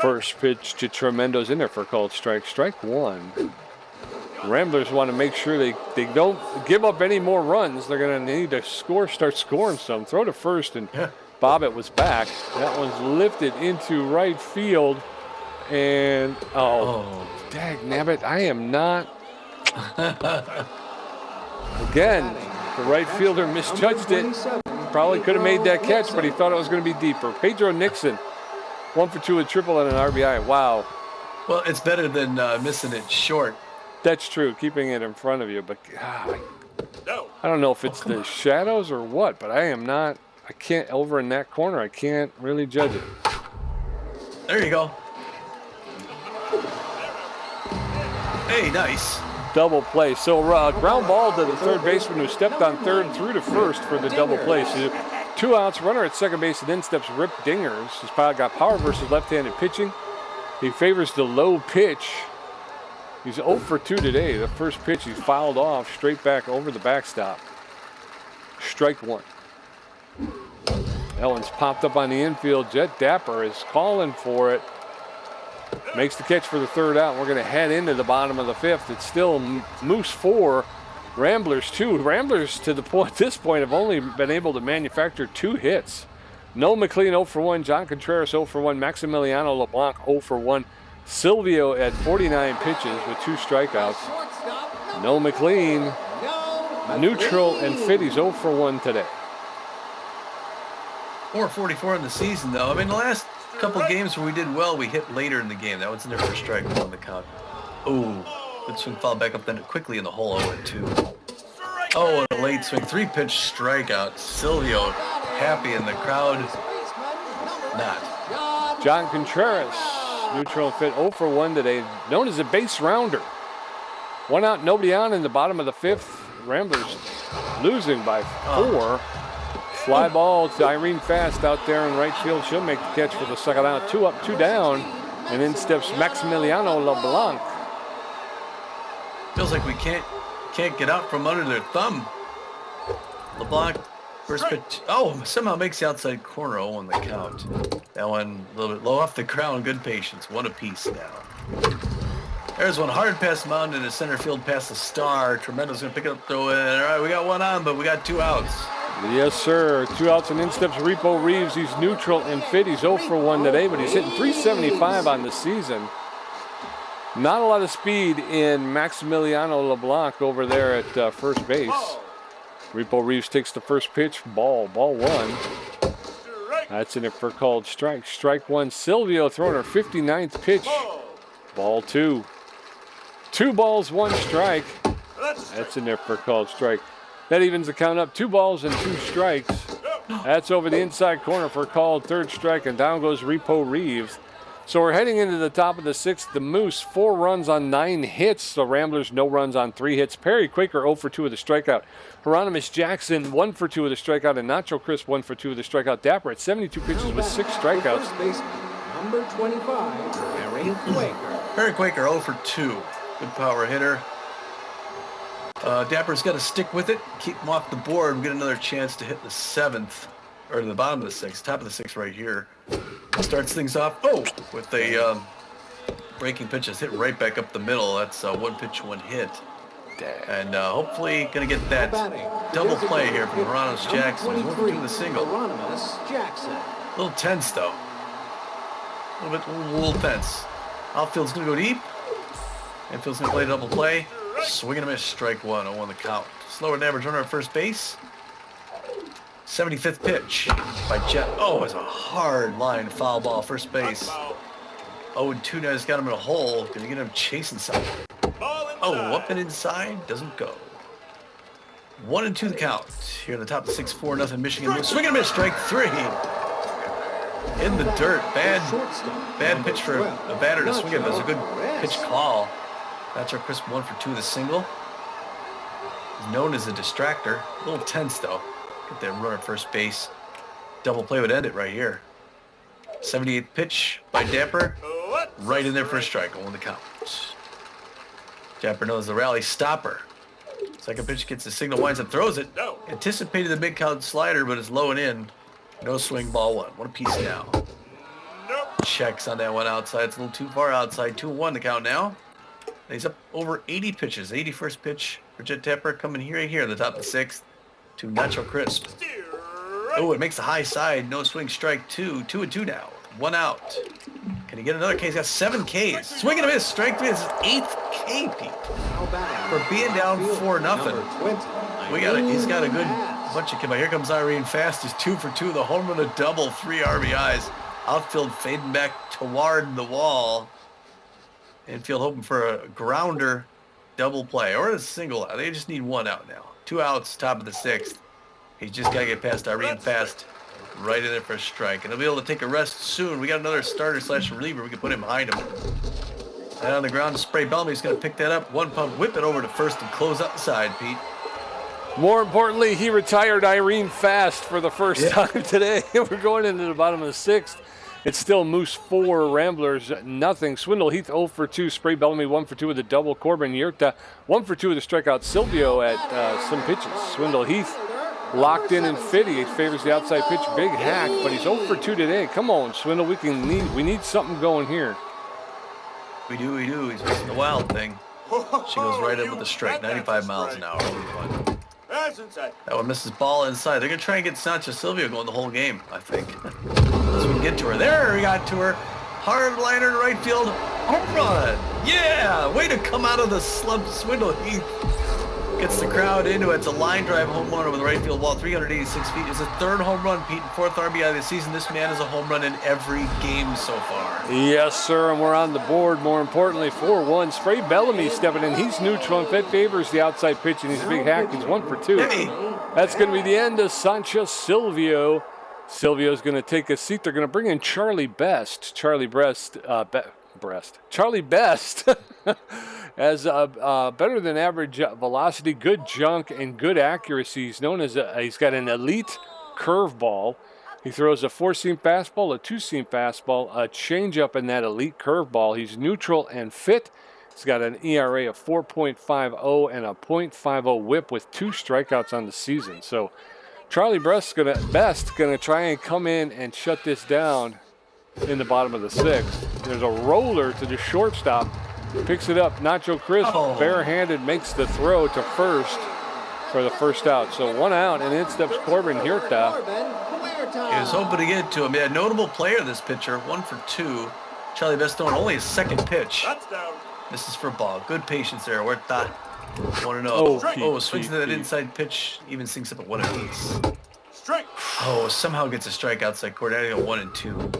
First pitch to Tremendo's in there for a called strike. Strike one. Ramblers want to make sure they don't give up any more runs. They're going to need to start scoring some. Throw to first, and Bobbitt was back. That one's lifted into right field. And, dag nabbit, I am not. Again, the right fielder misjudged it. Probably could have made that catch, but he thought it was going to be deeper. Pedro Nixon, 1 for 2 with triple and an RBI. Wow. Well, it's better than missing it short. That's true, keeping it in front of you. But I No. don't know if it's the shadows or what, but I can't, over in that corner, I can't really judge it. There you go. Hey, nice. Double play. So ground ball to the third baseman who stepped on third and threw to first for the double play. So 2 outs, runner at second base, and then steps Rip Dingers. He's got power versus left-handed pitching. He favors the low pitch. He's 0 for 2 today. The first pitch he fouled off straight back over the backstop. Strike one. That one's popped up on the infield. Jet Dapper is calling for it. Makes the catch for the third out. We're going to head into the bottom of the fifth. It's still Moose 4, Ramblers 2. Ramblers to this point have only been able to manufacture 2 hits. No McLean 0 for 1. John Contreras 0 for 1. Maximiliano LeBlanc 0 for 1. Silvio at 49 pitches with 2 strikeouts. No McLean. Neutral and Fitty's 0 for 1 today. 444 in the season, though. I mean, the last couple games where we did well, we hit later in the game. That one's in there for strike on the count. Oh, good swing, foul back up then quickly in the hole 0-2. Oh, and a late swing, 3-pitch strikeout. Silvio happy in the crowd. Not. John Contreras, neutral and fit 0 for 1 today, known as a base rounder. 1 out, nobody on in the bottom of the fifth. Ramblers losing by 4. Fly ball to Irene Fast out there in right field. She'll make the catch for the second out. 2 up, 2 down. And in steps Maximiliano LeBlanc. Feels like we can't get out from under their thumb. LeBlanc, first pitch. Oh, somehow makes the outside corner 0 on the count. That one a little bit low off the ground. Good patience. 1 apiece now. There's one hard pass mound in the center field past the star. Tremendo's going to pick it up, throw in. All right, we got 1 on, but we got 2 outs. Yes, sir. 2 outs and in steps Repo Reeves. He's neutral and fit. He's 0 for 1 today, but he's hitting .375 on the season. Not a lot of speed in Maximiliano LeBlanc over there at first base. Repo Reeves takes the first pitch. Ball 1. That's in it for called strike. Strike 1. Silvio throwing her 59th pitch. Ball 2. 2 balls, 1 strike. That's in there for called strike. That evens the count up. 2 balls and 2 strikes. That's over the inside corner for a called third strike, and down goes Repo Reeves. So we're heading into the top of the 6th. The Moose, 4 runs on 9 hits. The Ramblers, no runs on 3 hits. Perry Quaker, 0 for 2 with a strikeout. Hieronymus Jackson, 1 for 2 with a strikeout. And Nacho Crisp, 1 for 2 with a strikeout. Dapper at 72 pitches with 6 strikeouts. First baseman, number 25, Perry Quaker. Perry Quaker 0 for 2. Good power hitter. Dapper's got to stick with it, keep him off the board, and get another chance to hit the 7th, or the bottom of the 6th, top of the 6th right here. Starts things off, with a breaking pitch that's hit right back up the middle. That's 1 pitch, 1 hit. And hopefully going to get that double play here from Hieronymus Jackson. He's 1 for 2 with a single. Hieronymus Jackson. A little tense, though. A little tense. Outfield's going to go deep. Infield's going to play double play. Swing and a miss, strike 1, 0 on the count. Slower than average runner at first base. 75th pitch by Jet. Oh, it's a hard line foul ball, first base. 0-2 now, he's got him in a hole. Gonna get him chasing something. Oh, up and inside, doesn't go. 1-2 the count. Here in the top of 6-4, Michigan. Swing and a miss, strike 3. In the dirt, bad pitch for a batter to swing it. That's a good pitch call. That's our Crisp 1 for 2 with a single. He's known as a distractor. A little tense though. Get that runner at first base. Double play would end it right here. 78th pitch by Dapper. Right in there for a strike. 0 on the count. Dapper knows the rally stopper. Second pitch gets the signal, winds up, throws it. Anticipated the big count slider, but it's low and in. No swing, ball 1. 1 apiece now. Nope. checks on that one outside. It's a little too far outside. 2-1 to count now. He's up over 80 pitches. 81st pitch for Jet Tapper coming here in the top of the 6th to Nacho Crisp. Oh, it makes the high side. No swing, strike 2. 2-2 now. 1 out. Can he get another K? He's got 7 Ks. Swing and a miss. Strike 3 is his 8th K, Pete. For being down 4-0. He's got a good bunch of come. Here comes Irene Fast. He's 2 for 2. The home run, a double, 3 RBIs. Outfield fading back toward the wall. Infield hoping for a grounder double play or a single out. They just need 1 out now. 2 outs, top of the 6th. He's just got to get past Irene Fast. Right in there for a strike. And he'll be able to take a rest soon. We got another starter/reliever. We can put him behind him. And on the ground, Spray Bellamy's going to pick that up. 1 pump, whip it over to first and close out the side, Pete. More importantly, he retired Irene Fast for the first time today. We're going into the bottom of the 6th. It's still Moose 4, Ramblers nothing. Swindle Heath 0 for 2. Spray Bellamy 1 for 2 with a double. Corbin Yurta 1 for 2 with a strikeout. Silvio at some pitches. Swindle Heath locked in and fit. He favors the outside pitch. Big hack, but he's 0 for 2 today. Come on, Swindle. We need something going here. We do. He's missing the wild thing. She goes right in with a strike. 95 miles an hour. That's inside. That one misses ball inside. They're going to try and get Sancho Silvio going the whole game, I think. So we can get to her. There, we got to her. Hard liner in right field. Home run. Yeah, way to come out of the slump. Swindle Heath gets the crowd into it. It's a line drive home run over the right field wall. 386 feet. It's a 3rd home run, Pete, and 4th RBI of the season. This man is a home run in every game so far. Yes, sir, and we're on the board. More importantly, 4-1. Spray Bellamy stepping in. He's neutral and fit, favors the outside pitch, and he's a big hack. He's 1 for 2. Hey. That's going to be the end of Sancho Silvio. Silvio's going to take a seat. They're going to bring in Charlie Best. Charlie Best has better than average velocity, good junk, and good accuracy. He's known as he's got an elite curveball. He throws a 4-seam fastball, a 2-seam fastball, a changeup in that elite curveball. He's neutral and fit. He's got an ERA of 4.50 and a .50 whip with 2 strikeouts on the season. So Charlie Best gonna try and come in and shut this down in the bottom of the 6th. There's a roller to the shortstop. Picks it up. Nacho Crisp, barehanded, makes the throw to first for the first out. So 1 out, and in steps Corbin Hirta. He was hoping to get to him. Yeah, notable player, this pitcher. 1 for 2. Charlie Best throwing only his 2nd pitch. Touchdown. This is for ball. Good patience there. Huerta 1-0. Swings to that inside pitch. Even sinks up at 1 apiece. Strike. Somehow gets a strike outside court. Adding a 1 and 2.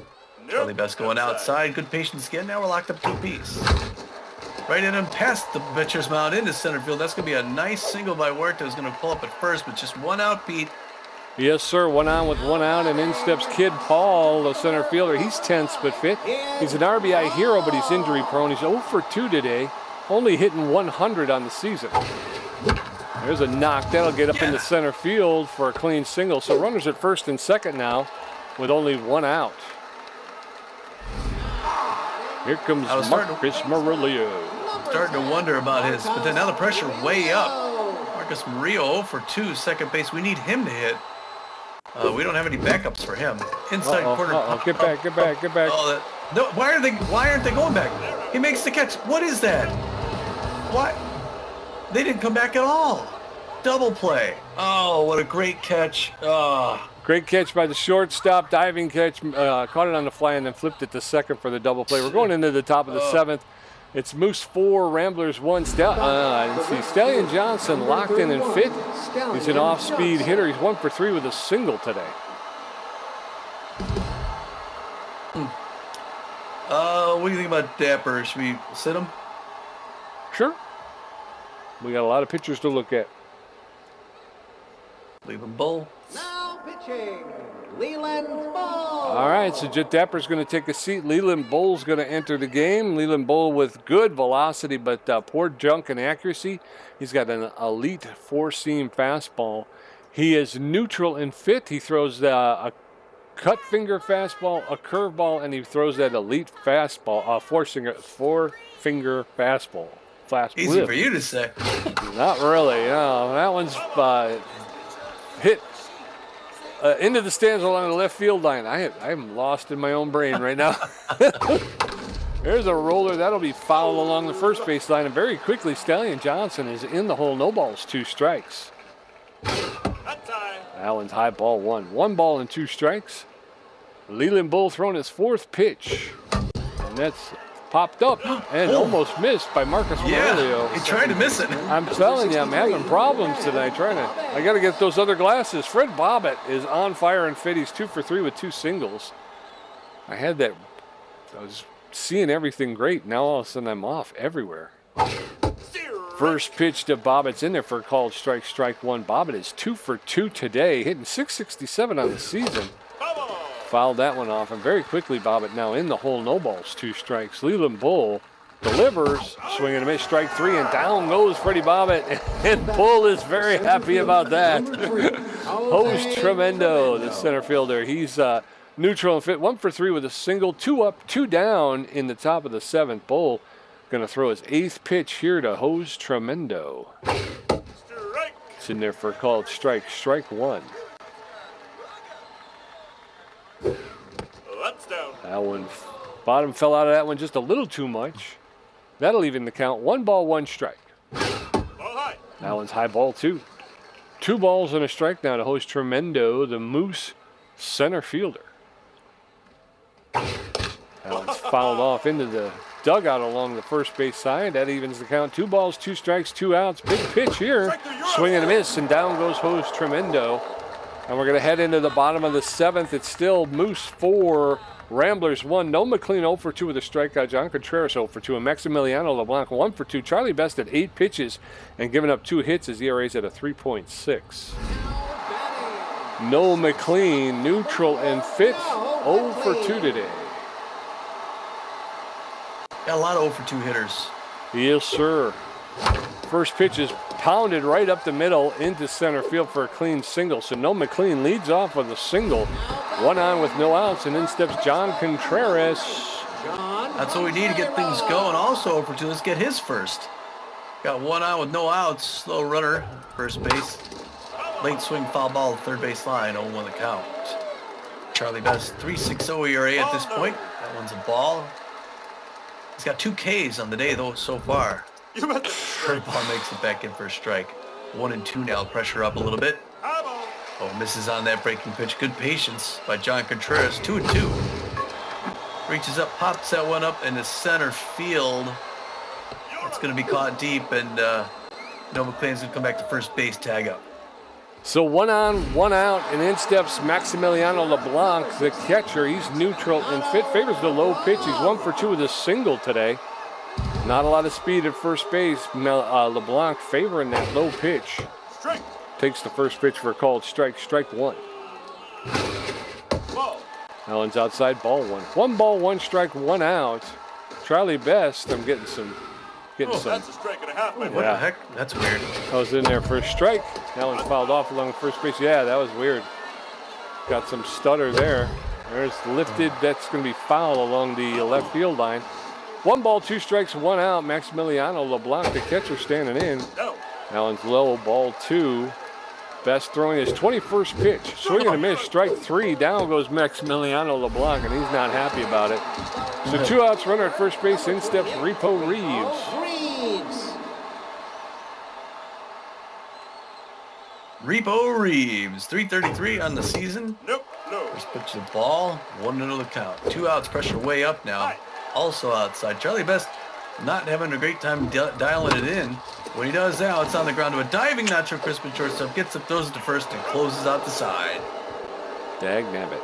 Charlie Best going outside. Good patience again. Now we're locked up 2 apiece. Right in and past the pitcher's mound into center field. That's going to be a nice single by Huerta. Who's going to pull up at first, but just 1 out, Pete. Yes, sir. 1 on with 1 out, and in steps Kid Paul, the center fielder. He's tense but fit. He's an RBI hero, but he's injury prone. He's 0 for 2 today, only hitting 100 on the season. There's a knock. That'll get up into center field for a clean single. So runners at first and second now with only 1 out. Here comes Marcus Murillo. Starting to wonder about his, but then now the pressure way up. Marcus Murillo 0 for 2, second base. We need him to hit. We don't have any backups for him. Inside corner. Get back. No, why aren't they going back? He makes the catch. What is that? What? They didn't come back at all. Double play. Oh, what a great catch. Great catch by the shortstop, diving catch, caught it on the fly and then flipped it to second for the double play. We're going into the top of the 7th. It's Moose 4, Ramblers 1. Stallion Johnson locked in and fit. He's an off-speed hitter. He's 1 for 3 with a single today. What do you think about Dapper? Should we sit him? Sure. We got a lot of pitchers to look at. Leave him bull. Now pitching, Leland Bull. All right, so Jet Dapper's going to take a seat. Leland Bull's going to enter the game. Leland Bull with good velocity, but poor junk and accuracy. He's got an elite 4-seam fastball. He is neutral and fit. He throws a cut finger fastball, a curveball, and he throws that elite fastball, a four-finger fastball. Easy for you to say. Not really. No, that one's hit into the stands along the left field line. I'm lost in my own brain right now. There's a roller. That'll be fouled along the first base line. And very quickly, Stallion Johnson is in the hole. No balls, 2 strikes. Allen's high ball 1. 1 ball and 2 strikes. Leland Bull throwing his 4th pitch. And that's popped up and almost missed by Marcus Aurelio. He tried to miss it. I'm telling you, I'm having problems tonight I got to get those other glasses. Fred Bobbitt is on fire and fit. He's 2 for 3 with 2 singles. I was seeing everything great. Now all of a sudden I'm off everywhere. First pitch to Bobbitt's in there for a called strike, strike 1. Bobbitt is 2 for 2 today, hitting .667 on the season. Fouled that one off, and very quickly Bobbitt now in the hole. No balls, 2 strikes. Leland Bull delivers, swing and a miss, strike 3, and down goes Freddie Bobbitt. And Bull is very happy about that. Hose Tremendo, the center fielder. He's neutral and fit, 1 for 3 with a single, 2 up, 2 down in the top of the 7th. Bull going to throw his 8th pitch here to Hose Tremendo. It's in there for a called strike, strike 1. That's down. That one, bottom fell out of that one just a little too much. That'll even the count. 1 ball, 1 strike. Ball high. That one's high ball 2. 2 balls and a strike now to Hose Tremendo, the Moose center fielder. That one's fouled off into the dugout along the first base side. That evens the count. 2 balls, 2 strikes, 2 outs. Big pitch here. Swing and a miss, and down goes Hose Tremendo. And we're going to head into the bottom of the 7th. It's still Moose 4, Ramblers 1. No McLean 0 for 2 with a strikeout. John Contreras 0 for 2. And Maximiliano LeBlanc 1 for 2. Charlie Best at 8 pitches and giving up 2 hits. His ERA's at a 3.6. No McLean, neutral and fit, 0 for 2 today. Got a lot of 0 for 2 hitters. Yes, sir. First pitch is pounded right up the middle into center field for a clean single. So no McLean leads off with a single. 1 on with no outs, and in steps John Contreras. That's what we need to get things going. Also 0 for 2. Let's get his first. Got 1 on with no outs. Slow runner, first base. Late swing foul ball, third base line, 0-1 the count. Charlie Best, 3.60 ERA at this point. That one's a ball. He's got 2 Ks on the day, though, so far. Curveball makes it back in for a strike. 1 and 2 now, pressure up a little bit. Oh, misses on that breaking pitch. Good patience by John Contreras, 2 and 2. Reaches up, pops that one up into center field. It's going to be caught deep, and no McLean's going to come back to first base, tag up. So 1 on, 1 out, and in steps Maximiliano LeBlanc, the catcher. He's neutral and fit, favors the low pitch. He's 1 for 2 with a single today. Not a lot of speed at first base. LeBlanc favoring that low pitch. Strike. Takes the first pitch for a called strike, strike 1. Ball. That one's outside, ball 1. 1 ball, 1 strike, 1 out. Charlie Best, I'm getting some. That's a strike and a half, my What friend. the heck? That's weird. I was in there for a strike. That one's fouled off along the first base. Yeah, that was weird. Got some stutter there. There's lifted. That's going to be foul along the left field line. 1 ball, 2 strikes, 1 out. Maximiliano LeBlanc, the catcher, standing in. No. That one's low, ball 2. Best throwing his 21st pitch. Swing and a miss, strike 3. Down goes Maximiliano LeBlanc, and he's not happy about it. So 2 outs, runner at first base. In steps Repo Reeves. Repo Reeves, 333 on the season. Nope. No. First pitch of the ball, 1-0 the count. 2 outs, pressure way up now. Also outside. Charlie Best not having a great time dialing it in. When he does now, it's on the ground to a diving Nacho Crispin shortstop. Gets up, throws it to first, and closes out the side. Dagnabbit.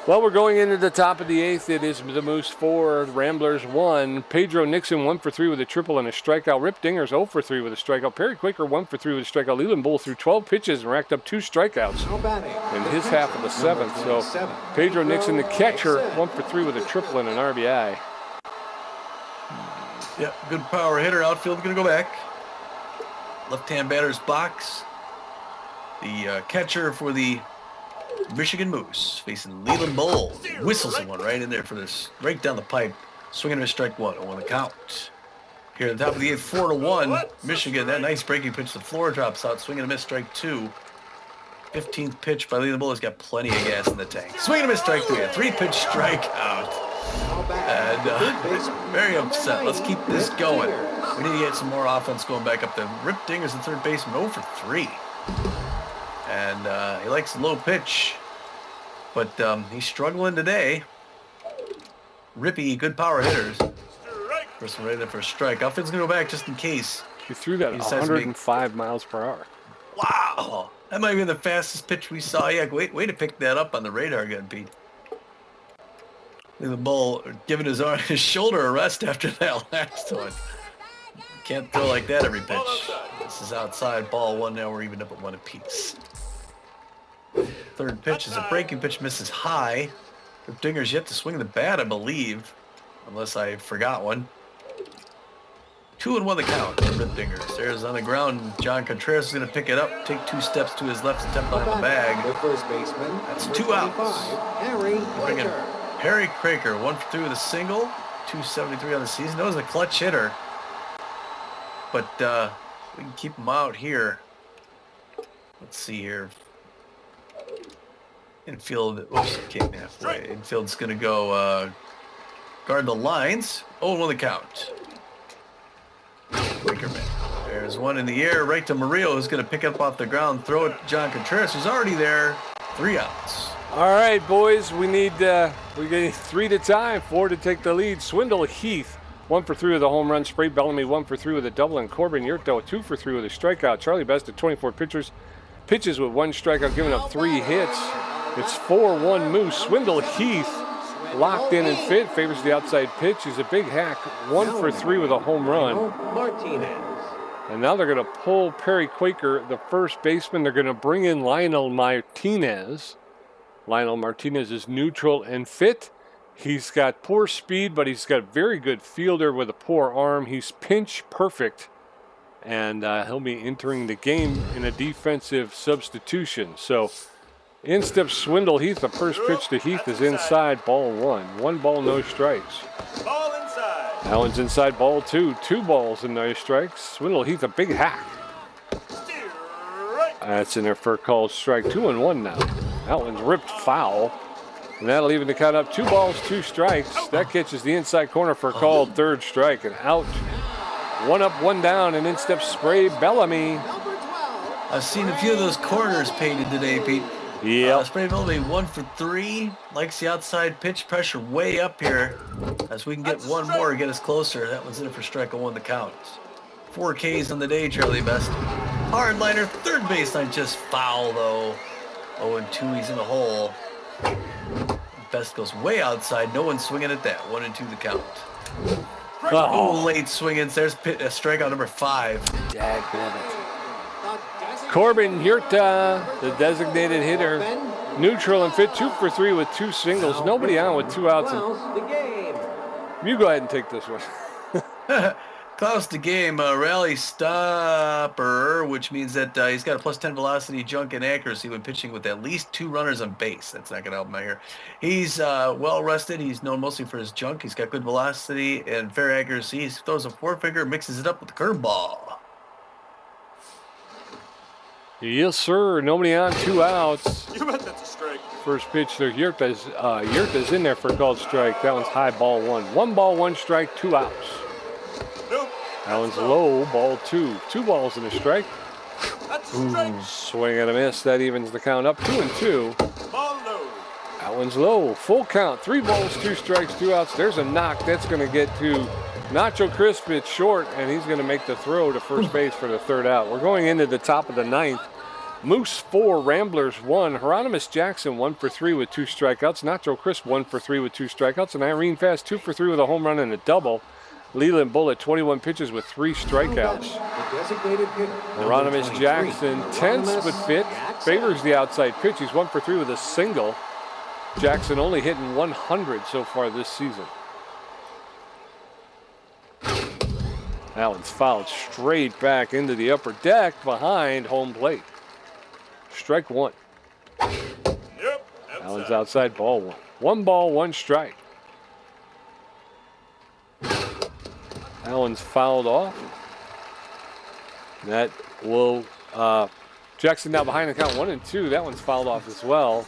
Well, we're going into the top of the 8th. It is the Moose 4, Ramblers 1. Pedro Nixon 1 for 3 with a triple and a strikeout. Rip Dingers 0 for 3 with a strikeout. Perry Quaker 1 for 3 with a strikeout. Leland Bull threw 12 pitches and racked up 2 strikeouts in his half of the 7th. So Pedro Nixon, the catcher, 1 for 3 with a triple and an RBI. Yep, good power hitter. Outfield going to go back. Left-hand batter's box. The catcher for the Michigan Moose facing Leland Bull. Whistles one right in there for this, right down the pipe. Swinging to strike 1 on the count. Here at the top of the 8th, 4-1. Michigan, that nice breaking pitch. The floor drops out. Swinging a miss, strike 2. 15th pitch by Leland Bull has got plenty of gas in the tank. Swing and a miss, strike 3. A 3-pitch strikeout. And very upset. Let's keep this going. We need to get some more offense going back up there. Rip Dinger's the third baseman, 0 for 3. And he likes a low pitch. But he's struggling today. Rippy, good power hitters. First one right there for a strike. Outfield's going to go back just in case. He threw that 105 miles per hour. Wow. That might be the fastest pitch we saw. Yeah, way to pick that up on the radar gun, Pete. The Bull giving his shoulder a rest after that last one. Can't throw like that every pitch. This is outside, ball 1 now. We're even up at 1 apiece. Third pitch is a breaking pitch, misses high. Rip Dinger's yet to swing the bat, I believe, unless I forgot one. 2-1 the count for Rip Dingers. There's on the ground. John Contreras is going to pick it up, take 2 steps to his left, step behind the bag. The first baseman. That's 2 outs. Harry Bringing Quaker. Harry Craker, 1 for 3 with a single, 273 on the season. That was a clutch hitter. But we can keep him out here. Let's see here. Infield, oops, came halfway. Infield's going to go guard the lines. 0-1 the count. Quakerman. There's one in the air right to Murillo, who's going to pick it up off the ground, throw it to John Contreras, who's already there. 3 outs. All right, boys, we need 3 to tie, 4 to take the lead. Swindle Heath, 1 for 3 with a home run. Spray Bellamy, 1 for 3 with a double. And Corbin Yurto, 2 for 3 with a strikeout. Charlie Best at 24 pitches with 1 strikeout, giving up 3 hits. It's 4-1 Moose. Swindle Heath locked in and fit, favors the outside pitch. He's a big hack, 1 for 3 with a home run. Martinez. And now they're going to pull Perry Quaker, the first baseman. They're going to bring in Lionel Martinez. Lionel Martinez is neutral and fit. He's got poor speed, but he's got a very good fielder with a poor arm. He's pinch perfect, and he'll be entering the game in a defensive substitution. So in steps Swindle Heath. The first pitch to Heath is inside, ball 1. 1 ball, no strikes. Ball inside. Allen's inside, ball 2. 2 balls and no strikes. Swindle Heath, a big hack. That's in there for a called strike. 2-1 now. Allen's ripped foul. And that'll even the count up. 2 balls, 2 strikes. That catches the inside corner for a called third strike. And out. 1 up, 1 down. And in steps Spray Bellamy. I've seen a few of those corners painted today, Pete. Yeah. Spray Bellamy 1 for 3. Likes the outside pitch, pressure way up here. As we can get 1 more, get us closer. That one's in for strike 1 the count. 4 Ks on the day, Charlie Best. Hardliner, third baseline, just foul though. 0-2, he's in the hole. Best goes way outside, no one swinging at that. 1-2 the count. Oh, late swinging. There's strikeout number 5. Dadgummit. Corbin Yurta, the designated hitter, neutral and fit, 2 for 3 with 2 singles. Nobody on with 2 outs. The game. You go ahead and take this one. Klaus the game, rally stopper, which means that he's got a +10 velocity, junk, and accuracy when pitching with at least 2 runners on base. That's not going to help him out here. He's well rested. He's known mostly for his junk. He's got good velocity and fair accuracy. He throws a 4-finger, mixes it up with the curveball. Yes, sir. Nobody on, 2 outs. You bet that's a strike. First pitch there, Yurta's in there for a called strike. That one's high, ball 1. 1 ball, 1 strike, 2 outs. Nope. That one's low, ball 2. 2 balls and a strike. That's a strike. Swing and a miss. That evens the count up, 2-2. Ball low. That one's low. Full count. 3 balls, 2 strikes, 2 outs. There's a knock. That's going to get to Nacho Crisp. It's short, and he's going to make the throw to first base for the 3rd out. We're going into the top of the 9th. Moose 4, Ramblers 1. Hieronymus Jackson 1 for 3 with 2 strikeouts. Nacho Crisp 1 for 3 with 2 strikeouts. And Irene Fast 2 for 3 with a home run and a double. Leland Bullet 21 pitches with 3 strikeouts. Hieronymus Jackson tense but fit. Favors the outside pitch. He's 1 for 3 with a single. Jackson only hitting 100 so far this season. Allen's fouled straight back into the upper deck behind home plate. Strike 1. Yep. Allen's outside, ball 1. 1 ball, 1 strike. Allen's fouled off. That will Jackson now behind the count 1-2. That one's fouled off as well.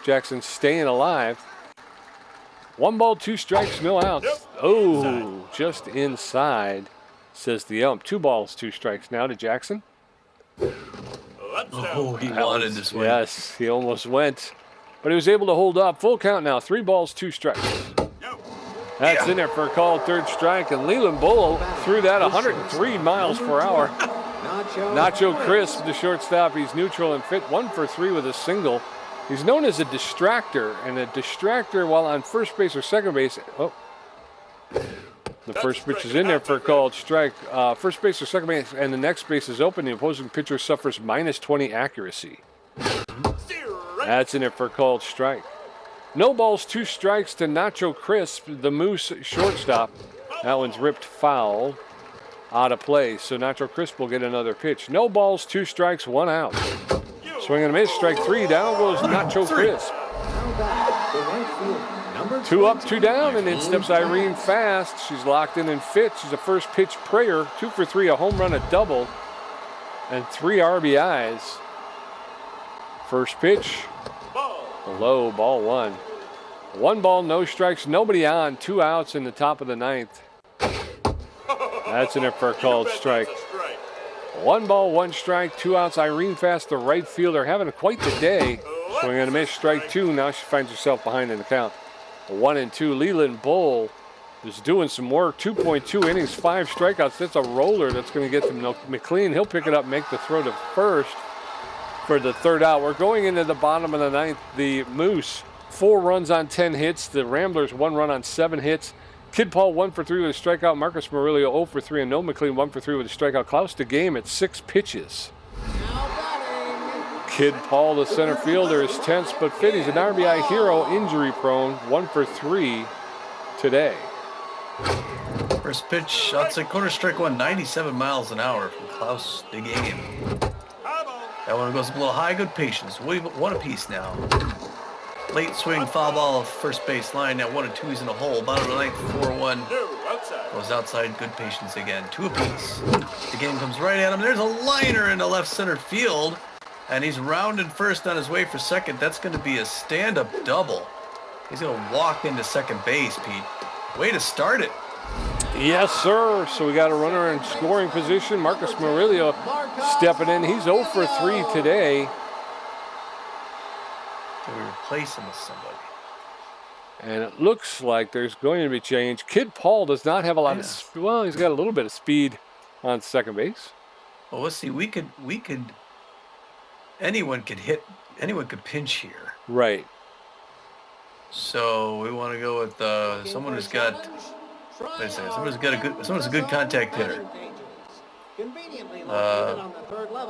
Jackson staying alive. 1 ball, 2 strikes, no outs. Yep. Oh, just inside, says the ump. 2 balls, 2 strikes now to Jackson. Let's Oh, he That wanted was- this one. Yes, he almost went. But he was able to hold up. Full count now. 3 balls, 2 strikes. That's in there for a called third strike. And Leland Bull threw that 103 miles per hour. Nacho Crisp, the shortstop. He's neutral and fit. 1 for 3 with a single. He's known as a distractor. And a distractor while on first base or second base. Oh. The first pitch is in there for a called strike. First base or second base, and the next base is open. The opposing pitcher suffers -20 accuracy. That's in there for a called strike. No balls, 2 strikes to Nacho Crisp, the Moose shortstop. That one's ripped foul, out of play. So Nacho Crisp will get another pitch. No balls, 2 strikes, 1 out. Swing and a miss, strike 3. Down goes Nacho Crisp. 2 up, 2 down, and in steps Irene Fast. She's locked in and fit. She's a first pitch prayer. 2 for 3, a home run, a double, and 3 RBIs. First pitch, low, ball 1. 1 ball, no strikes, nobody on. 2 outs in the top of the 9th. That's in there for a called strike. 1 ball, 1 strike, 2 outs. Irene Fast, the right fielder, having quite the day. Swing and a miss, strike 2. Now she finds herself behind in the count. 1-2. Leland Bull is doing some work. 2.2 innings, 5 strikeouts. That's a roller that's going to get to McLean. He'll pick it up, make the throw to first for the 3rd out. We're going into the bottom of the 9th. The Moose, 4 runs on 10 hits. The Ramblers, 1 run on 7 hits. Kid Paul, 1 for 3 with a strikeout. Marcus Murillo, 0 for 3. And No McLean, 1 for 3 with a strikeout. Klaus to game at 6 pitches. Kid Paul, the center fielder, is tense but fit. He's an RBI hero, injury prone. 1 for 3 today. First pitch, outside corner, strike 1, 97 miles an hour from Klaus de Game. That one goes a little high, good patience. 1 apiece now. Late swing, foul ball, first base line. Now 1-2, he's in a hole. Bottom of the 9th, 4-1. Goes outside, good patience again. 2 apiece. The game comes right at him. There's a liner in the left center field. And he's rounded first on his way for second. That's going to be a stand-up double. He's going to walk into second base, Pete. Way to start it. Yes, sir. So we got a runner in scoring position. Marcus Murillo stepping in. He's 0 for 3 today. So we replace him with somebody. And it looks like there's going to be change. Kid Paul does not have a lot of, well, he's got a little bit of speed on second base. Well, let's see. We could. Anyone could hit. Anyone could pinch here. Right. So we want to go with someone who's got. Wait a second. Someone's a good contact hitter.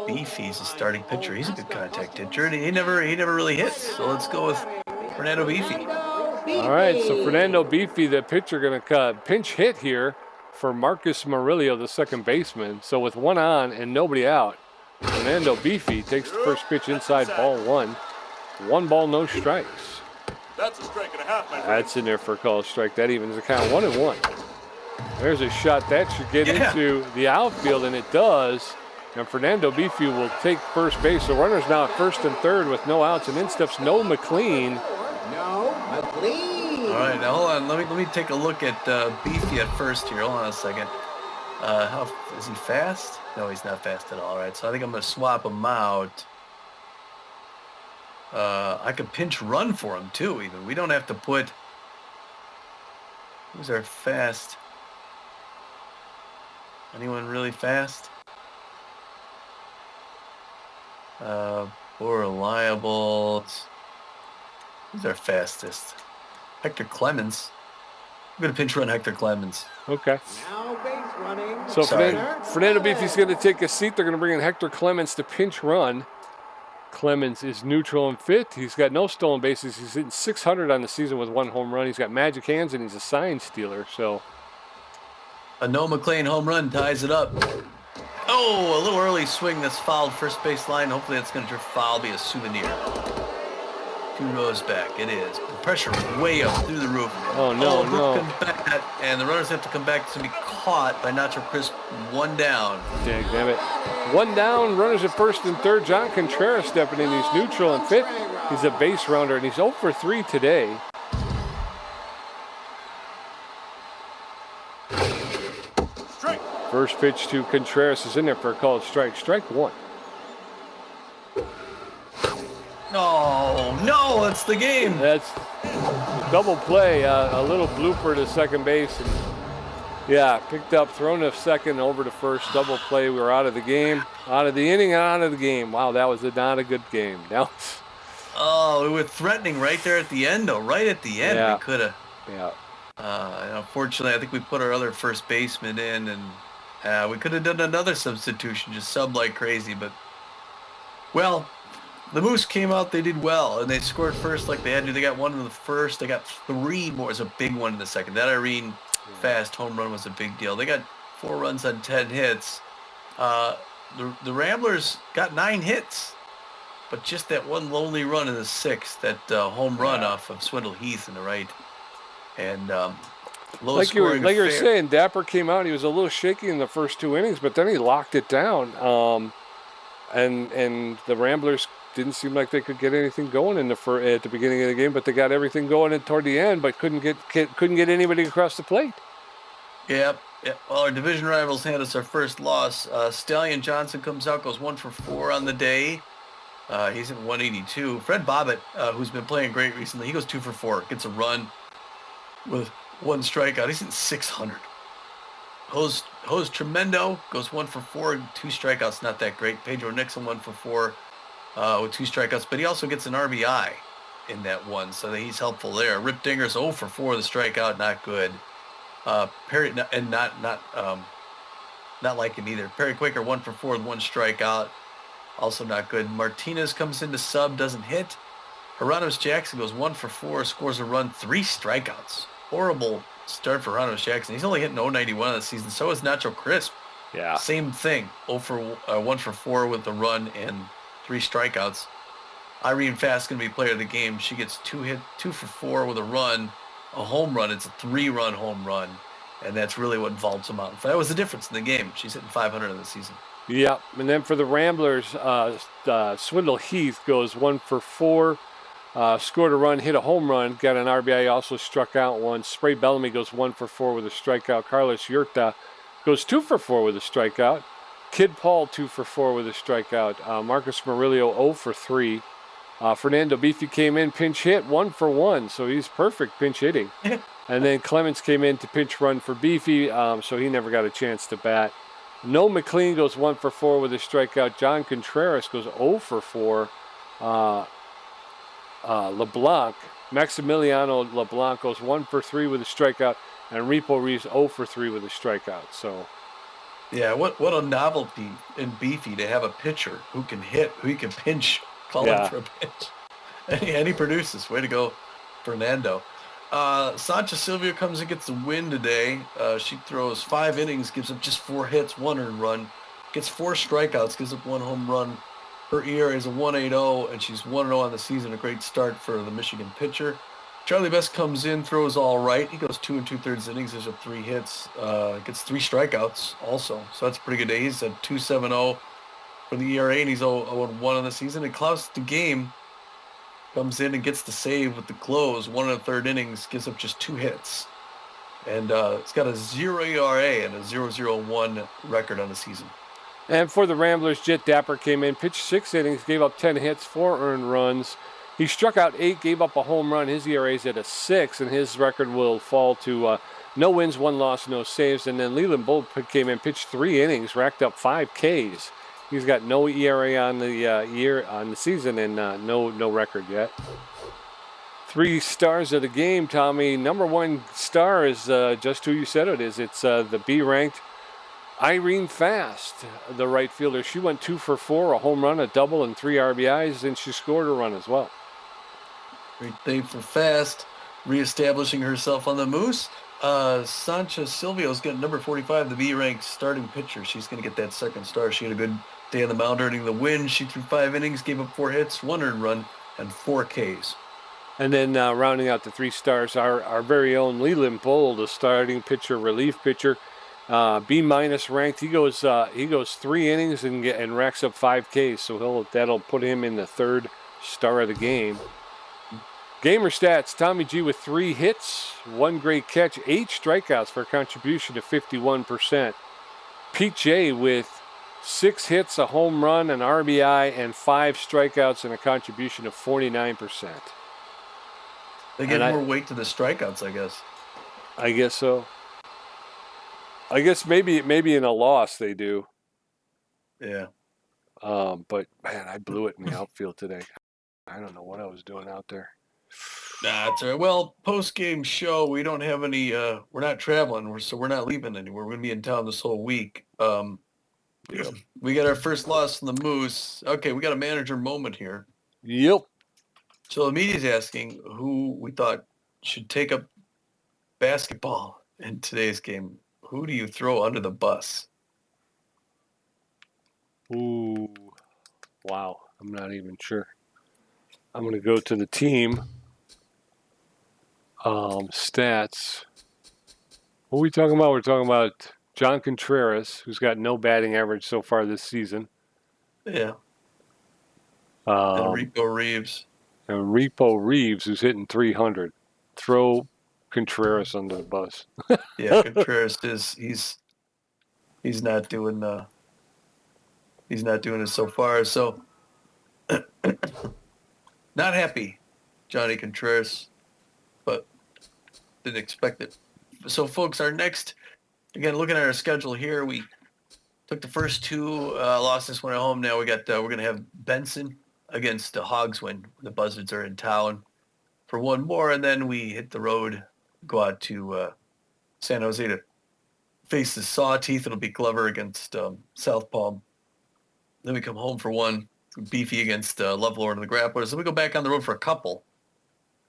Beefy's a starting pitcher. He's a good contact pitcher, and he never really hits. So let's go with Fernando Beefy. All right. So Fernando Beefy, the pitcher, going to pinch hit here for Marcus Murillo, the second baseman. So with 1 on and nobody out, Fernando Beefy takes the first pitch inside, ball 1. 1 ball, no strikes. That's a strike and a half, my friend. That's in there for a called strike. That evens the count, 1-1. There's a shot that should get into the outfield, and it does. And Fernando Beefy will take first base. The runner's now at first and third with no outs, and in steps No McLean. No McLean. All right, now hold on. Let me take a look at Beefy at first here. Hold on a second. How is he fast? No, he's not fast at all. All right, so I think I'm going to swap him out. I could pinch run for him too. Even we don't have to put. Who's our fast? Anyone really fast? More reliable. Who's our fastest? Hector Clemens. I'm going to pinch run Hector Clemens. Okay. Now base running. So Fernando Beefy's going to take a seat. They're going to bring in Hector Clemens to pinch run. Clemens is neutral and fit. He's got no stolen bases. He's hitting .600 on the season with 1 home run. He's got magic hands, and he's a sign stealer. So a No McLean home run ties it up. Oh, a little early swing that's fouled first base line. Hopefully that's going to foul, be a souvenir. 2 rows back. It is. The pressure way up through the roof. Oh, no, no. Broken bat, and the runners have to come back to be caught by Nacho Crisp. 1 down. Damn it. 1 down, runners at first and third. John Contreras stepping in. He's neutral and fit. He's a base runner, and he's 0 for 3 today. Strike. First pitch to Contreras is in there for a called strike. Strike 1. No, that's the game. That's a double play, a little blooper to second base. And yeah, picked up, thrown to second, over to first, double play. We were out of the game, out of the inning, and out of the game. Wow, that was not a good game. Now, we were threatening right there at the end, though. Right at the end, we could have. Yeah. Unfortunately, I think we put our other first baseman in, and we could have done another substitution, just sub like crazy. But, well, the Moose came out, they did well, and they scored first like they had to. They got 1 in the first. They got 3 more. It was a big one in the second. That Irene fast home run was a big deal. They got 4 runs on 10 hits. The Ramblers got 9 hits, but just that one lonely run in the 6th, that home run off of Swindle Heath in the right. And low like you scoring were affair. saying, Dapper came out. He was a little shaky in the first 2 innings, but then he locked it down. And the Ramblers didn't seem like they could get anything going at the beginning of the game, but they got everything going toward the end, but couldn't get anybody across the plate. Yep. Well, our division rivals had us our first loss. Stallion Johnson comes out, goes 1 for 4 on the day. He's at 182. Fred Bobbitt, who's been playing great recently, he goes 2 for 4, gets a run with 1 strikeout. He's at 600. Jose Tremendo goes 1 for 4, 2 strikeouts, not that great. Pedro Nixon 1 for 4 with 2 strikeouts, but he also gets an RBI in that one, so that he's helpful there. Rip Dinger's 0 for 4 with a strikeout, not good. Perry and not like him either. Perry Quaker 1 for 4 with 1 strikeout, also not good. Martinez comes into sub, doesn't hit. Hieronymus Jackson goes 1 for 4, scores a run, 3 strikeouts. Horrible start for Hieronymus Jackson. He's only hitting 091 this season. So is Nacho Crisp. Yeah. Same thing. 1 for 4 with a run and 3 strikeouts. Irene Fast going to be player of the game. She gets 2 for 4 with a run, a home run. It's a 3-run home run, and that's really what vaults them out. That was the difference in the game. She's hitting 500 in the season. Yep. And then for the Ramblers, Swindle Heath goes 1 for 4. Scored a run, hit a home run, got an RBI, also struck out 1. Spray Bellamy goes 1 for 4 with a strikeout. Carlos Yurta goes 2 for 4 with a strikeout. Kid Paul 2 for 4 with a strikeout. Marcus Murillo 0 for 3. Fernando Beefy came in, pinch hit, 1 for 1, so he's perfect pinch hitting. And then Clemens came in to pinch run for Beefy, so he never got a chance to bat. Noah McLean goes 1 for 4 with a strikeout. John Contreras goes 0 for 4. Maximiliano LeBlanc goes 1 for 3 with a strikeout, and Repo Reeves 0 for 3 with a strikeout. So, yeah, what a novelty in Beefy to have a pitcher who can hit, who he can pinch, call him for a pinch, and he produces. Way to go, Fernando. Sancha Silvia comes and gets the win today. She throws 5 innings, gives up just 4 hits, 1 earned run, gets 4 strikeouts, gives up 1 home run. Her ERA is a 1.80, and she's 1-0 on the season. A great start for the Michigan pitcher. Charlie Best comes in, throws all right. He goes 2 2/3 innings, gives up 3 hits, gets 3 strikeouts also. So that's a pretty good day. He's at 2.70 for the ERA, and he's 0-1 on the season. And Klaus DeGame comes in and gets the save with the close. 1 1/3 innings, gives up just 2 hits. And it's got a 0 ERA and a 0.01 record on the season. and for the Ramblers, Jet Dapper came in, pitched 6 innings, gave up 10 hits, 4 earned runs. He struck out 8, gave up a home run. His ERA is at a 6, and his record will fall to no wins, 1 loss, no saves. And then Leland Bull came in, pitched 3 innings, racked up 5 Ks. He's got no ERA on the season, and no record yet. 3 stars of the game, Tommy. Number 1 star is just who you said it is. It's the B-ranked Irene Fast, the right fielder. She went 2 for 4, a home run, a double, and 3 RBIs, and she scored a run as well. Great day for Fast, reestablishing herself on the Moose. Sancha Silvio's got number 45, the B-ranked starting pitcher. She's going to get that 2nd star. She had a good day on the mound, earning the win. She threw 5 innings, gave up 4 hits, 1 earned run, and 4 Ks. And then rounding out the 3 stars, our very own Leland Bull, the starting pitcher, relief pitcher, B- ranked. He goes 3 innings and racks up 5 Ks. So that'll put him in the 3rd star of the game. Gamer stats: Tommy G with 3 hits, 1 great catch, 8 strikeouts for a contribution to 51%. Pete J with 6 hits, a home run, an RBI, and 5 strikeouts and a contribution of 49%. They give more weight to the strikeouts, I guess. I guess so. I guess maybe in a loss they do. Yeah. But man, I blew it in the outfield today. I don't know what I was doing out there. That's all right. Well, post-game show, we don't have any, we're not traveling, so we're not leaving anywhere. We're going to be in town this whole week. Yep. We got our first loss from the Moose. Okay, we got a manager moment here. Yep. So the media's asking who we thought should take up basketball in today's game. Who do you throw under the bus? Ooh. Wow. I'm not even sure. I'm going to go to the team. Stats. What are we talking about? We're talking about John Contreras, who's got no batting average so far this season. Yeah. And Rico Reeves. And Repo Reeves, who's hitting 300. Throw Contreras under the bus. Yeah, Contreras he's not doing it so far. So not happy, Johnny Contreras, but didn't expect it. So folks, our next, again, looking at our schedule here, we took the first 2 losses, went at home. Now we're going to have Benson against the Hogs when the Buzzards are in town for 1 more, and then we hit the road, go out to San Jose to face the Sawteeth. It'll be Glover against South Palm. Then we come home for 1, Beefy against Lovelord and the Grapplers. Then we go back on the road for a couple,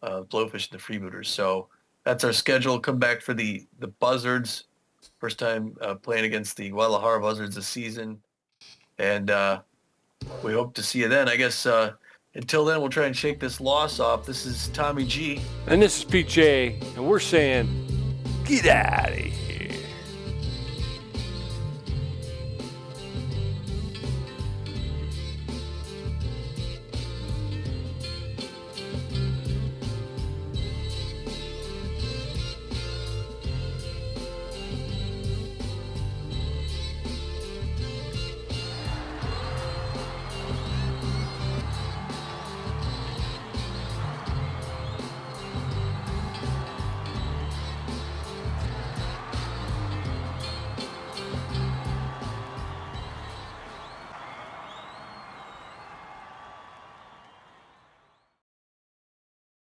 Blowfish and the Freebooters. So that's our schedule. Come back for the Buzzards. First time playing against the Guadalajara Buzzards this season. And we hope to see you then. I guess until then, we'll try and shake this loss off. This is Tommy G. And this is Pete J. And we're saying, get out of here.